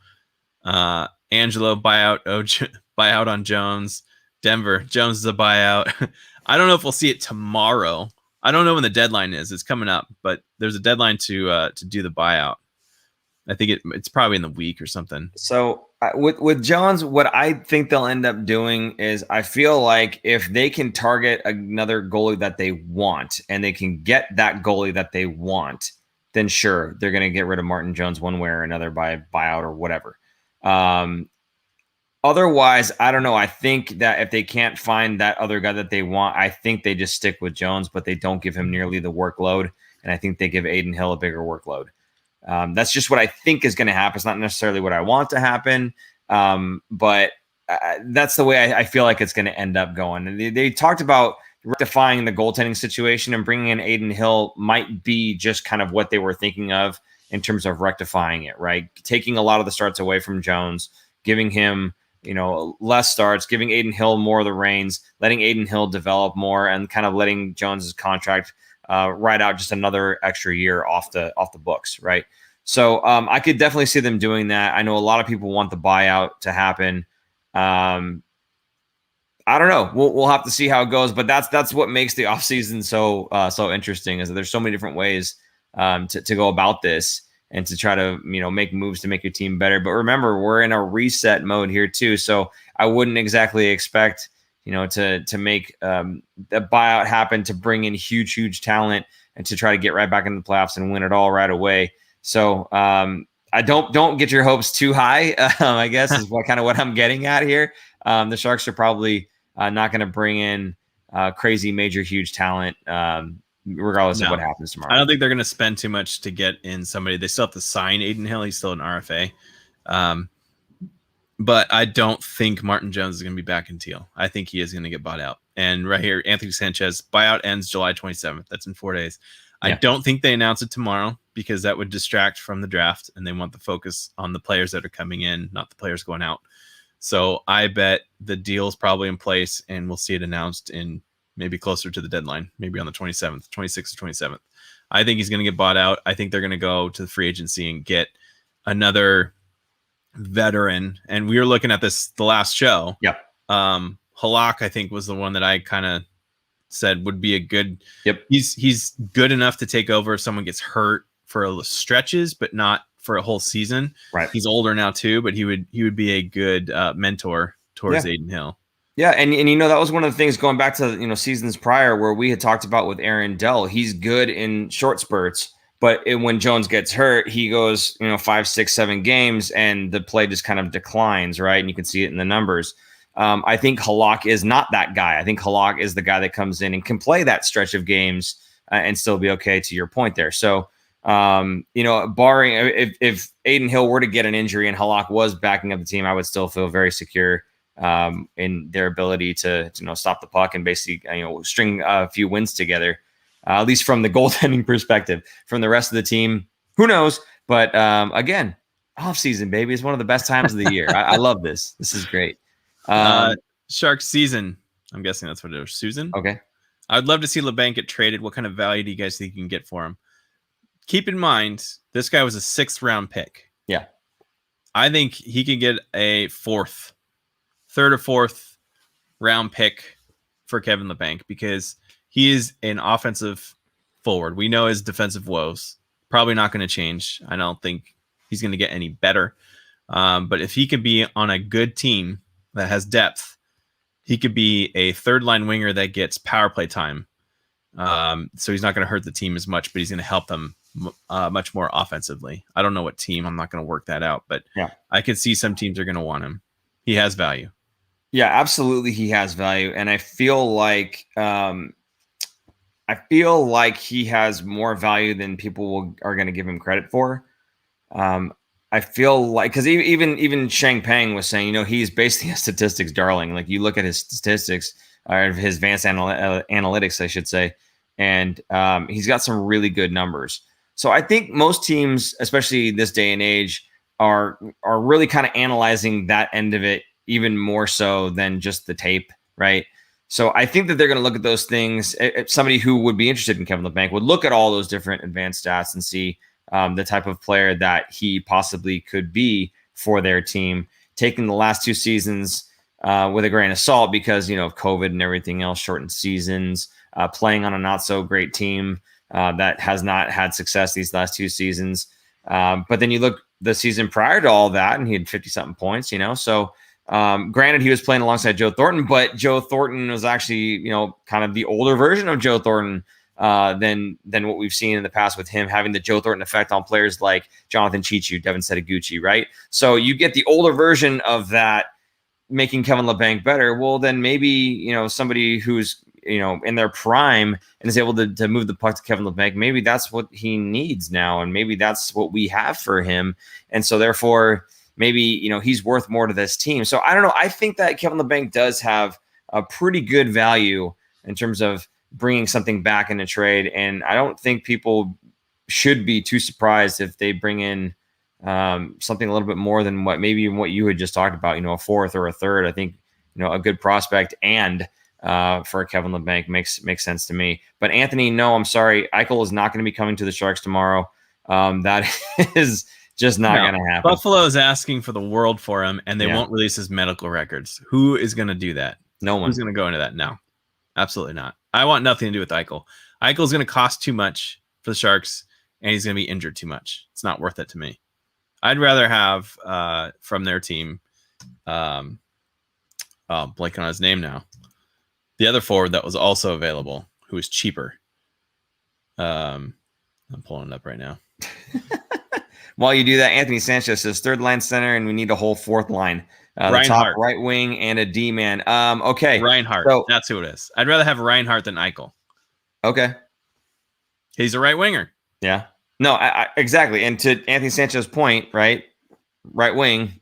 Angelo buyout on Jones. Denver, Jones is a buyout. I don't know if we'll see it tomorrow. I don't know when the deadline is. It's coming up, but there's a deadline to do the buyout. I think it's probably in the week or something. So with Jones, what I think they'll end up doing is, I feel like if they can target another goalie that they want, and they can get that goalie that they want, then sure, they're going to get rid of Martin Jones one way or another by buyout or whatever. Otherwise, I don't know. I think that if they can't find that other guy that they want, I think they just stick with Jones, but they don't give him nearly the workload. And I think they give Adin Hill a bigger workload. That's just what I think is going to happen. It's not necessarily what I want to happen, but that's the way I feel like it's going to end up going. And they talked about rectifying the goaltending situation, and bringing in Adin Hill might be just kind of what they were thinking of in terms of rectifying it, right? Taking a lot of the starts away from Jones, giving him less starts, giving Adin Hill more of the reins, letting Adin Hill develop more, and kind of letting Jones's contract ride out just another extra year off the books, right? So I could definitely see them doing that. I know a lot of people want the buyout to happen. I don't know. We'll have to see how it goes, but that's what makes the offseason so interesting, is that there's so many different ways to go about this. and to try to, make moves to make your team better. But remember, we're in a reset mode here too. So I wouldn't exactly expect, to make the buyout happen, to bring in huge talent and to try to get right back into the playoffs and win it all right away. So I don't get your hopes too high, I guess is what I'm getting at here. The Sharks are probably not going to bring in crazy, major, huge talent, regardless of what happens tomorrow. I don't think they're going to spend too much to get in somebody. They still have to sign Adin Hill. He's still an RFA. But I don't think Martin Jones is going to be back in Teal. I think he is going to get bought out. And right here, Anthony Sanchez, buyout ends July 27th. That's in 4 days. Yeah. I don't think they announce it tomorrow because that would distract from the draft, and they want the focus on the players that are coming in, not the players going out. So I bet the deal's probably in place, and we'll see it announced in maybe closer to the deadline, maybe on the 27th, 26th or 27th. I think he's going to get bought out. I think they're going to go to the free agency and get another veteran. And we were looking at this the last show. Yeah. Halak, I think, was the one that I kind of said would be a good. Yep. He's good enough to take over if someone gets hurt for stretches, but not for a whole season. Right. He's older now too, but he would be a good mentor towards Adin Hill. Yeah, and that was one of the things going back to seasons prior where we had talked about with Aaron Dell. He's good in short spurts, but when Jones gets hurt, he goes 5, 6, 7 games, and the play just kind of declines, right? And you can see it in the numbers. I think Halak is not that guy. I think Halak is the guy that comes in and can play that stretch of games and still be okay. To your point there, so barring if Adin Hill were to get an injury and Halak was backing up the team, I would still feel very secure in their ability to stop the puck and basically string a few wins together, at least from the goaltending perspective. From the rest of the team, who knows? But again, off season, baby, is one of the best times of the year. I love this. This is great. Sharks season. I'm guessing that's what it is. Susan. Okay. I'd love to see LeBanc get traded. What kind of value do you guys think you can get for him? Keep in mind, this guy was a 6th round pick. Yeah. I think he could get a 3rd or 4th round pick for Kevin LeBanc because he is an offensive forward. We know his defensive woes. Probably not going to change. I don't think he's going to get any better. But if he could be on a good team that has depth, he could be a 3rd-line winger that gets power play time. So he's not going to hurt the team as much, but he's going to help them much more offensively. I don't know what team. I'm not going to work that out, but yeah, I could see some teams are going to want him. He has value. Yeah, absolutely. He has value. And I feel like he has more value than people are going to give him credit for. I feel like, because even Shang Peng was saying, he's basically a statistics darling. Like you look at his statistics, or his advanced analytics, I should say, and he's got some really good numbers. So I think most teams, especially this day and age, are really kind of analyzing that end of it even more so than just the tape, right? So I think that they're going to look at those things. Somebody who would be interested in Kevin LeBanc would look at all those different advanced stats and see the type of player that he possibly could be for their team, taking the last 2 seasons with a grain of salt because, of COVID and everything else, shortened seasons, playing on a not so great team that has not had success these last 2 seasons. But then you look the season prior to all that and he had 50 something points, so granted he was playing alongside Joe Thornton, but Joe Thornton was actually, kind of the older version of Joe Thornton than what we've seen in the past with him having the Joe Thornton effect on players like Jonathan Chichu, Devin Setaguchi, right? So you get the older version of that making Kevin LeBanc better. Well, then maybe, somebody who's, in their prime and is able to move the puck to Kevin LeBanc, maybe that's what he needs now. And maybe that's what we have for him. And so therefore, maybe, he's worth more to this team. So I don't know. I think that Kevin LeBanc does have a pretty good value in terms of bringing something back in a trade. And I don't think people should be too surprised if they bring in something a little bit more than what you had just talked about, a 4th or a 3rd. I think, a good prospect and for Kevin LeBanc makes sense to me. But Anthony, no, I'm sorry. Eichel is not going to be coming to the Sharks tomorrow. That is just not going to happen. Buffalo is asking for the world for him, and they won't release his medical records. Who is going to do that? No one. Who's going to go into that? No, absolutely not. I want nothing to do with Eichel. Eichel is going to cost too much for the Sharks, and he's going to be injured too much. It's not worth it to me. I'd rather have from their team, blank on his name now, the other forward that was also available, who was cheaper. I'm pulling it up right now. While you do that, Anthony Sanchez says third line center, and we need a whole fourth line. The top right wing and a D man. Okay. Reinhardt. So, that's who it is. I'd rather have Reinhardt than Eichel. Okay. He's a right winger. Yeah. No, exactly. And to Anthony Sanchez's point, right? Right wing.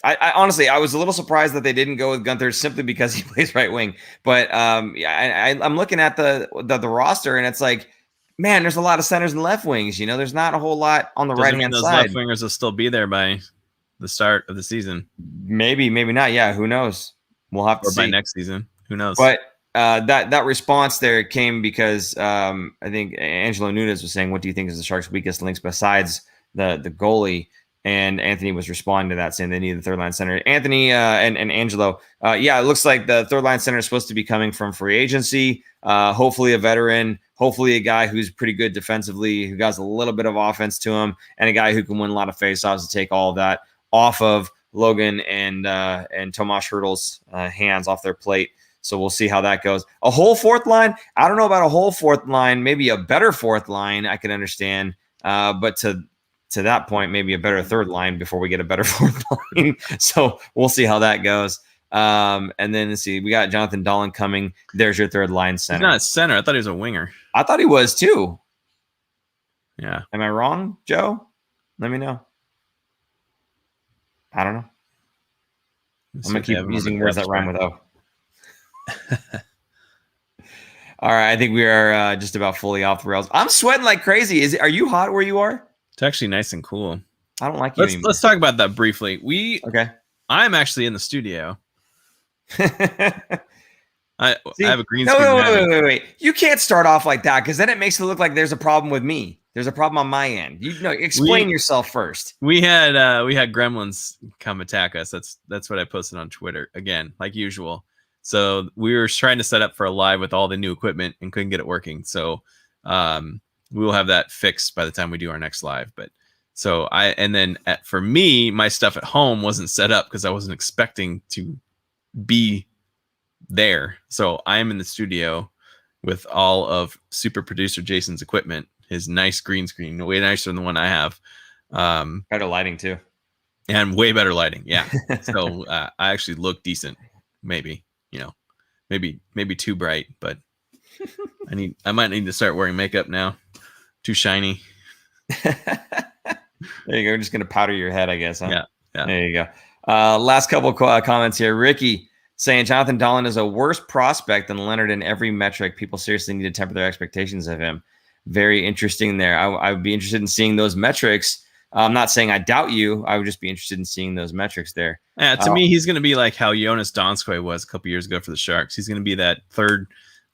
I honestly, I was a little surprised that they didn't go with Gunther simply because he plays right wing. But I'm looking at the roster, and it's like, man, there's a lot of centers and left wings. You know, there's not a whole lot on the right hand side. Those left wingers will still be there by the start of the season. Maybe not. Yeah, who knows? We'll have to see. By next season. Who knows? But that response there came because I think Angelo Nunes was saying, what do you think is the Sharks' weakest links besides the goalie? And Anthony was responding to that, saying they need the third line center. Anthony and Angelo, it looks like the third line center is supposed to be coming from free agency. Hopefully a veteran, hopefully a guy who's pretty good defensively, who has a little bit of offense to him, and a guy who can win a lot of faceoffs to take all of that off of Logan and Tomas Hertl's hands off their plate. So we'll see how that goes. A whole fourth line? I don't know about a whole fourth line. Maybe a better fourth line I can understand. But to that point, maybe a better third line before we get a better fourth line. So we'll see how that goes. And then let's see, we got Jonathan Dahlen coming. There's your third line center. He's not a center. I thought he was a winger. I thought he was too. Yeah. Am I wrong, Joe? Let me know. I don't know. I'm going to keep using words that rhyme with O. All right. I think we are just about fully off the rails. I'm sweating like crazy. Are you hot where you are? It's actually nice and cool. I don't like you anymore. Let's talk about that briefly. Okay. I'm actually in the studio. I have a green screen. Wait. You can't start off like that because then it makes it look like there's a problem with me. There's a problem on my end. Explain yourself first. We had gremlins come attack us. That's what I posted on Twitter again, like usual. So we were trying to set up for a live with all the new equipment and couldn't get it working. So we will have that fixed by the time we do our next live. But so for me, my stuff at home wasn't set up because I wasn't expecting to be there. So I am in the studio with all of super producer Jason's equipment, his nice green screen, way nicer than the one I have. Better lighting too. And way better lighting. Yeah. So I actually look decent. Maybe too bright, but I might need to start wearing makeup now. Too shiny. There you go. We're just going to powder your head, I guess. Huh? Yeah. There you go. Last couple comments here. Ricky saying Jonathan Dahlen is a worse prospect than Leonard in every metric. People seriously need to temper their expectations of him. Very interesting there. I would be interested in seeing those metrics. I'm not saying I doubt you. I would just be interested in seeing those metrics there. Yeah, to me, he's going to be like how Jonas Donskoy was a couple years ago for the Sharks. He's going to be that third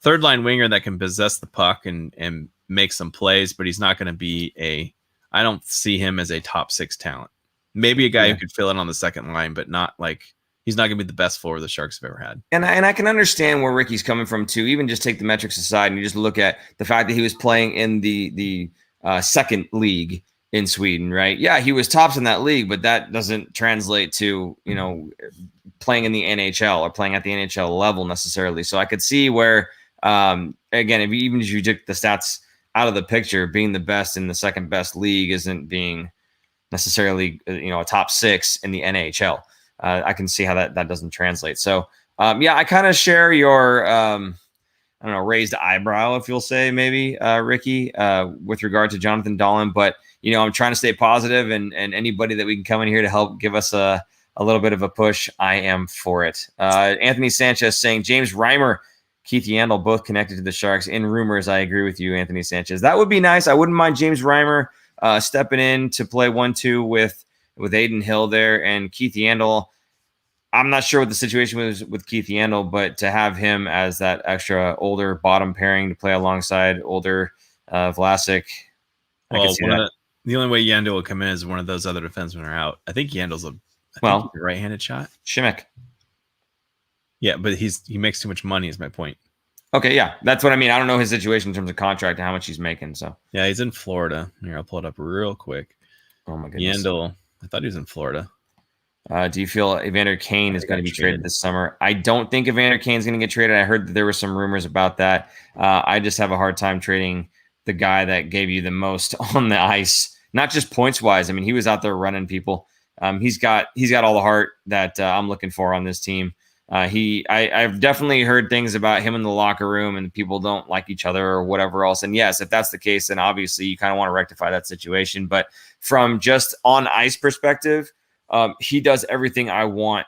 line winger that can possess the puck and make some plays, but he's not going to be I don't see him as a top 6 talent. Maybe a guy who could fill in on the second line, but not like he's not going to be the best forward the Sharks have ever had. And I can understand where Ricky's coming from too. Even just take the metrics aside and you just look at the fact that he was playing in the second league in Sweden, right? Yeah, he was tops in that league, but that doesn't translate to, playing in the NHL or playing at the NHL level necessarily. So I could see where, again, even if you took the stats out of the picture, being the best in the second best league isn't being necessarily, a top 6 in the NHL. I can see how that doesn't translate. So, I kind of share your, raised eyebrow, if you'll say, maybe, Ricky, with regard to Jonathan Dahlen. But, I'm trying to stay positive, and anybody that we can come in here to help give us a little bit of a push, I am for it. Anthony Sanchez saying James Reimer, Keith Yandel, both connected to the Sharks. In rumors, I agree with you, Anthony Sanchez. That would be nice. I wouldn't mind James Reimer stepping in to play 1-2 with Aiden Hill there, and Keith Yandel. I'm not sure what the situation was with Keith Yandel, but to have him as that extra older bottom pairing to play alongside older Vlasic, I can see that. The only way Yandel will come in is one of those other defensemen are out. I think Yandel's a right-handed shot. Shimek. Yeah, but he makes too much money is my point. Okay, yeah, that's what I mean. I don't know his situation in terms of contract and how much he's making. So Yeah, he's in Florida. Here, I'll pull it up real quick. oh my goodness. Yandel. I thought he was in Florida. Do you feel Evander Kane is going to be traded this summer? I don't think Evander Kane is going to get traded. I heard that there were some rumors about that. I just have a hard time trading the guy that gave you the most on the ice, not just points wise. I mean, he was out there running people. He's got all the heart that I'm looking for on this team. I've definitely heard things about him in the locker room and people don't like each other or whatever else. And yes, if that's the case, then obviously you kind of want to rectify that situation. But from just on ice perspective, he does everything I want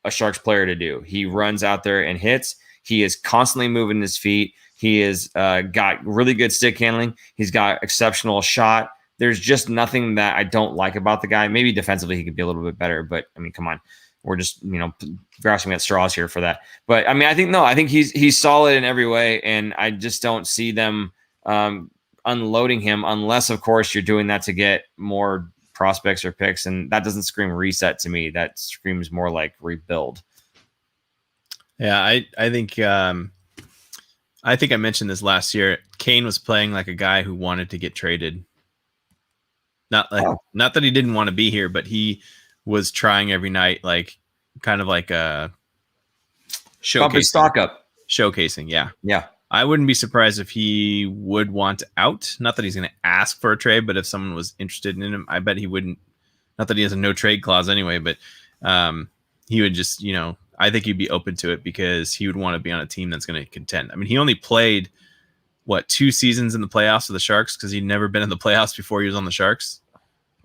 a Sharks player to do. He runs out there and hits. He is constantly moving his feet. He has got really good stick handling. He's got exceptional shot. There's just nothing that I don't like about the guy. Maybe defensively he could be a little bit better, but I mean, come on. We're just, grasping at straws here for that. But I mean, I think he's solid in every way, and I just don't see them unloading him unless, of course, you're doing that to get more prospects or picks, and that doesn't scream reset to me. That screams more like rebuild. Yeah, I think I mentioned this last year. Kane was playing like a guy who wanted to get traded. Not that he didn't want to be here, but he was trying every night, like kind of like a showcasing. Stock up. Showcasing, yeah. Yeah. I wouldn't be surprised if he would want out. Not that he's going to ask for a trade, but if someone was interested in him, I bet he wouldn't. Not that he has a no trade clause anyway, but he would just, I think he'd be open to it because he would want to be on a team that's going to contend. I mean, he only played, 2 seasons in the playoffs with the Sharks because he'd never been in the playoffs before he was on the Sharks.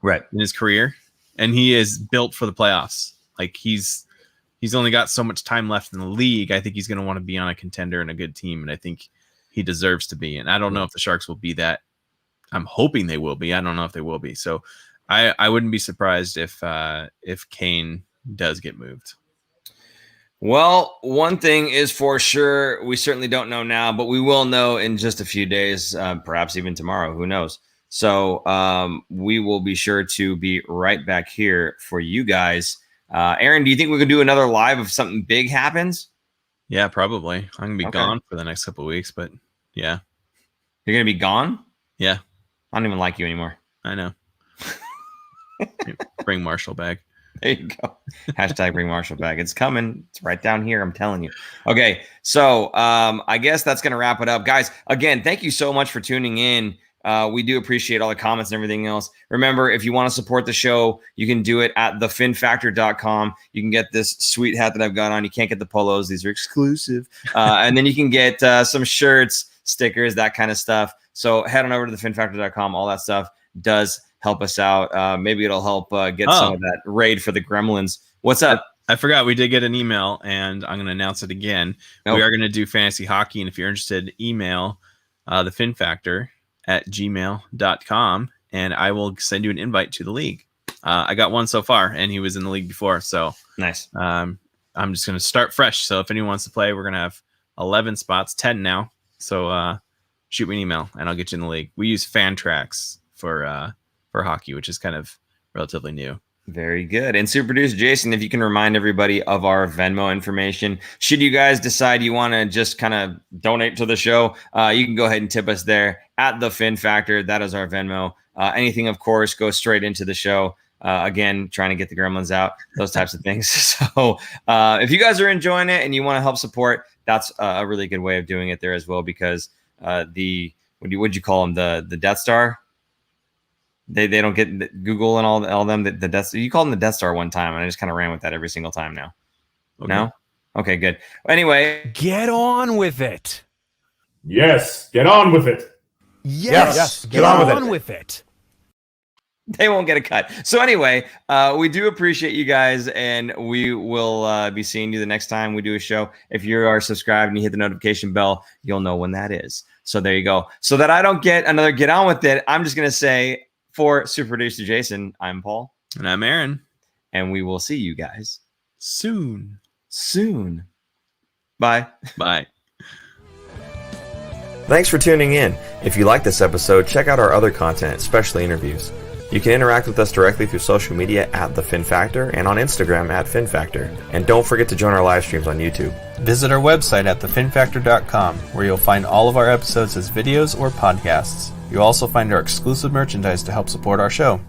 Right. In his career. And he is built for the playoffs. Like he's only got so much time left in the league. I think he's going to want to be on a contender and a good team. And I think he deserves to be. And I don't know if the Sharks will be that. I'm hoping they will be. I don't know if they will be. So I wouldn't be surprised if Kane does get moved. Well, one thing is for sure. We certainly don't know now, but we will know in just a few days, perhaps even tomorrow. Who knows? So we will be sure to be right back here for you guys. Aaron, do you think we could do another live if something big happens? Yeah, probably. I'm going to be gone for the next couple of weeks, but yeah. You're going to be gone? Yeah. I don't even like you anymore. I know. Bring Marshall back. There you go. Hashtag bring Marshall back. It's coming. It's right down here. I'm telling you. Okay. So I guess that's going to wrap it up. Guys, again, thank you so much for tuning in. We do appreciate all the comments and everything else. Remember, if you want to support the show, you can do it at thefinfactor.com. You can get this sweet hat that I've got on. You can't get the polos. These are exclusive. And then you can get some shirts, stickers, that kind of stuff. So head on over to thefinfactor.com. All that stuff does help us out. Maybe it'll help get some of that raid for the Gremlins. What's up? I forgot we did get an email, and I'm going to announce it again. We are going to do fantasy hockey, and if you're interested, email the Fin Factor at gmail.com, and I will send you an invite to the league. I got one so far, and he was in the league before, so nice. I'm just going to start fresh. So if anyone wants to play, we're going to have 11 spots, 10 now. So shoot me an email, and I'll get you in the league. We use Fantrax for hockey, which is kind of relatively new. Very good. And super producer Jason, if you can remind everybody of our Venmo information, should you guys decide you want to just kind of donate to the show, you can go ahead and tip us there at the Fin Factor. That is our Venmo. Anything, of course, goes straight into the show. Again, trying to get the Gremlins out, those types of things. So if you guys are enjoying it and you want to help support, that's a really good way of doing it there as well, because would you call them, the Death Star? They don't get Google and all them. The Death. You called them the Death Star one time, and I just kind of ran with that every single time now. Okay. No? Okay, good. Anyway. Get on with it. Yes, get on with it. Yes, get on with it. They won't get a cut. So anyway, we do appreciate you guys, and we will be seeing you the next time we do a show. If you are subscribed and you hit the notification bell, you'll know when that is. So there you go. So that I don't get another get on with it, I'm just going to say, for super producer Jason, I'm Paul. And I'm Aaron. And we will see you guys soon. Bye. Bye. Thanks for tuning in. If you like this episode, check out our other content, especially interviews. You can interact with us directly through social media at The Fin Factor and on Instagram at Fin Factor. And don't forget to join our live streams on YouTube. Visit our website at thefinfactor.com, where you'll find all of our episodes as videos or podcasts. You'll also find our exclusive merchandise to help support our show.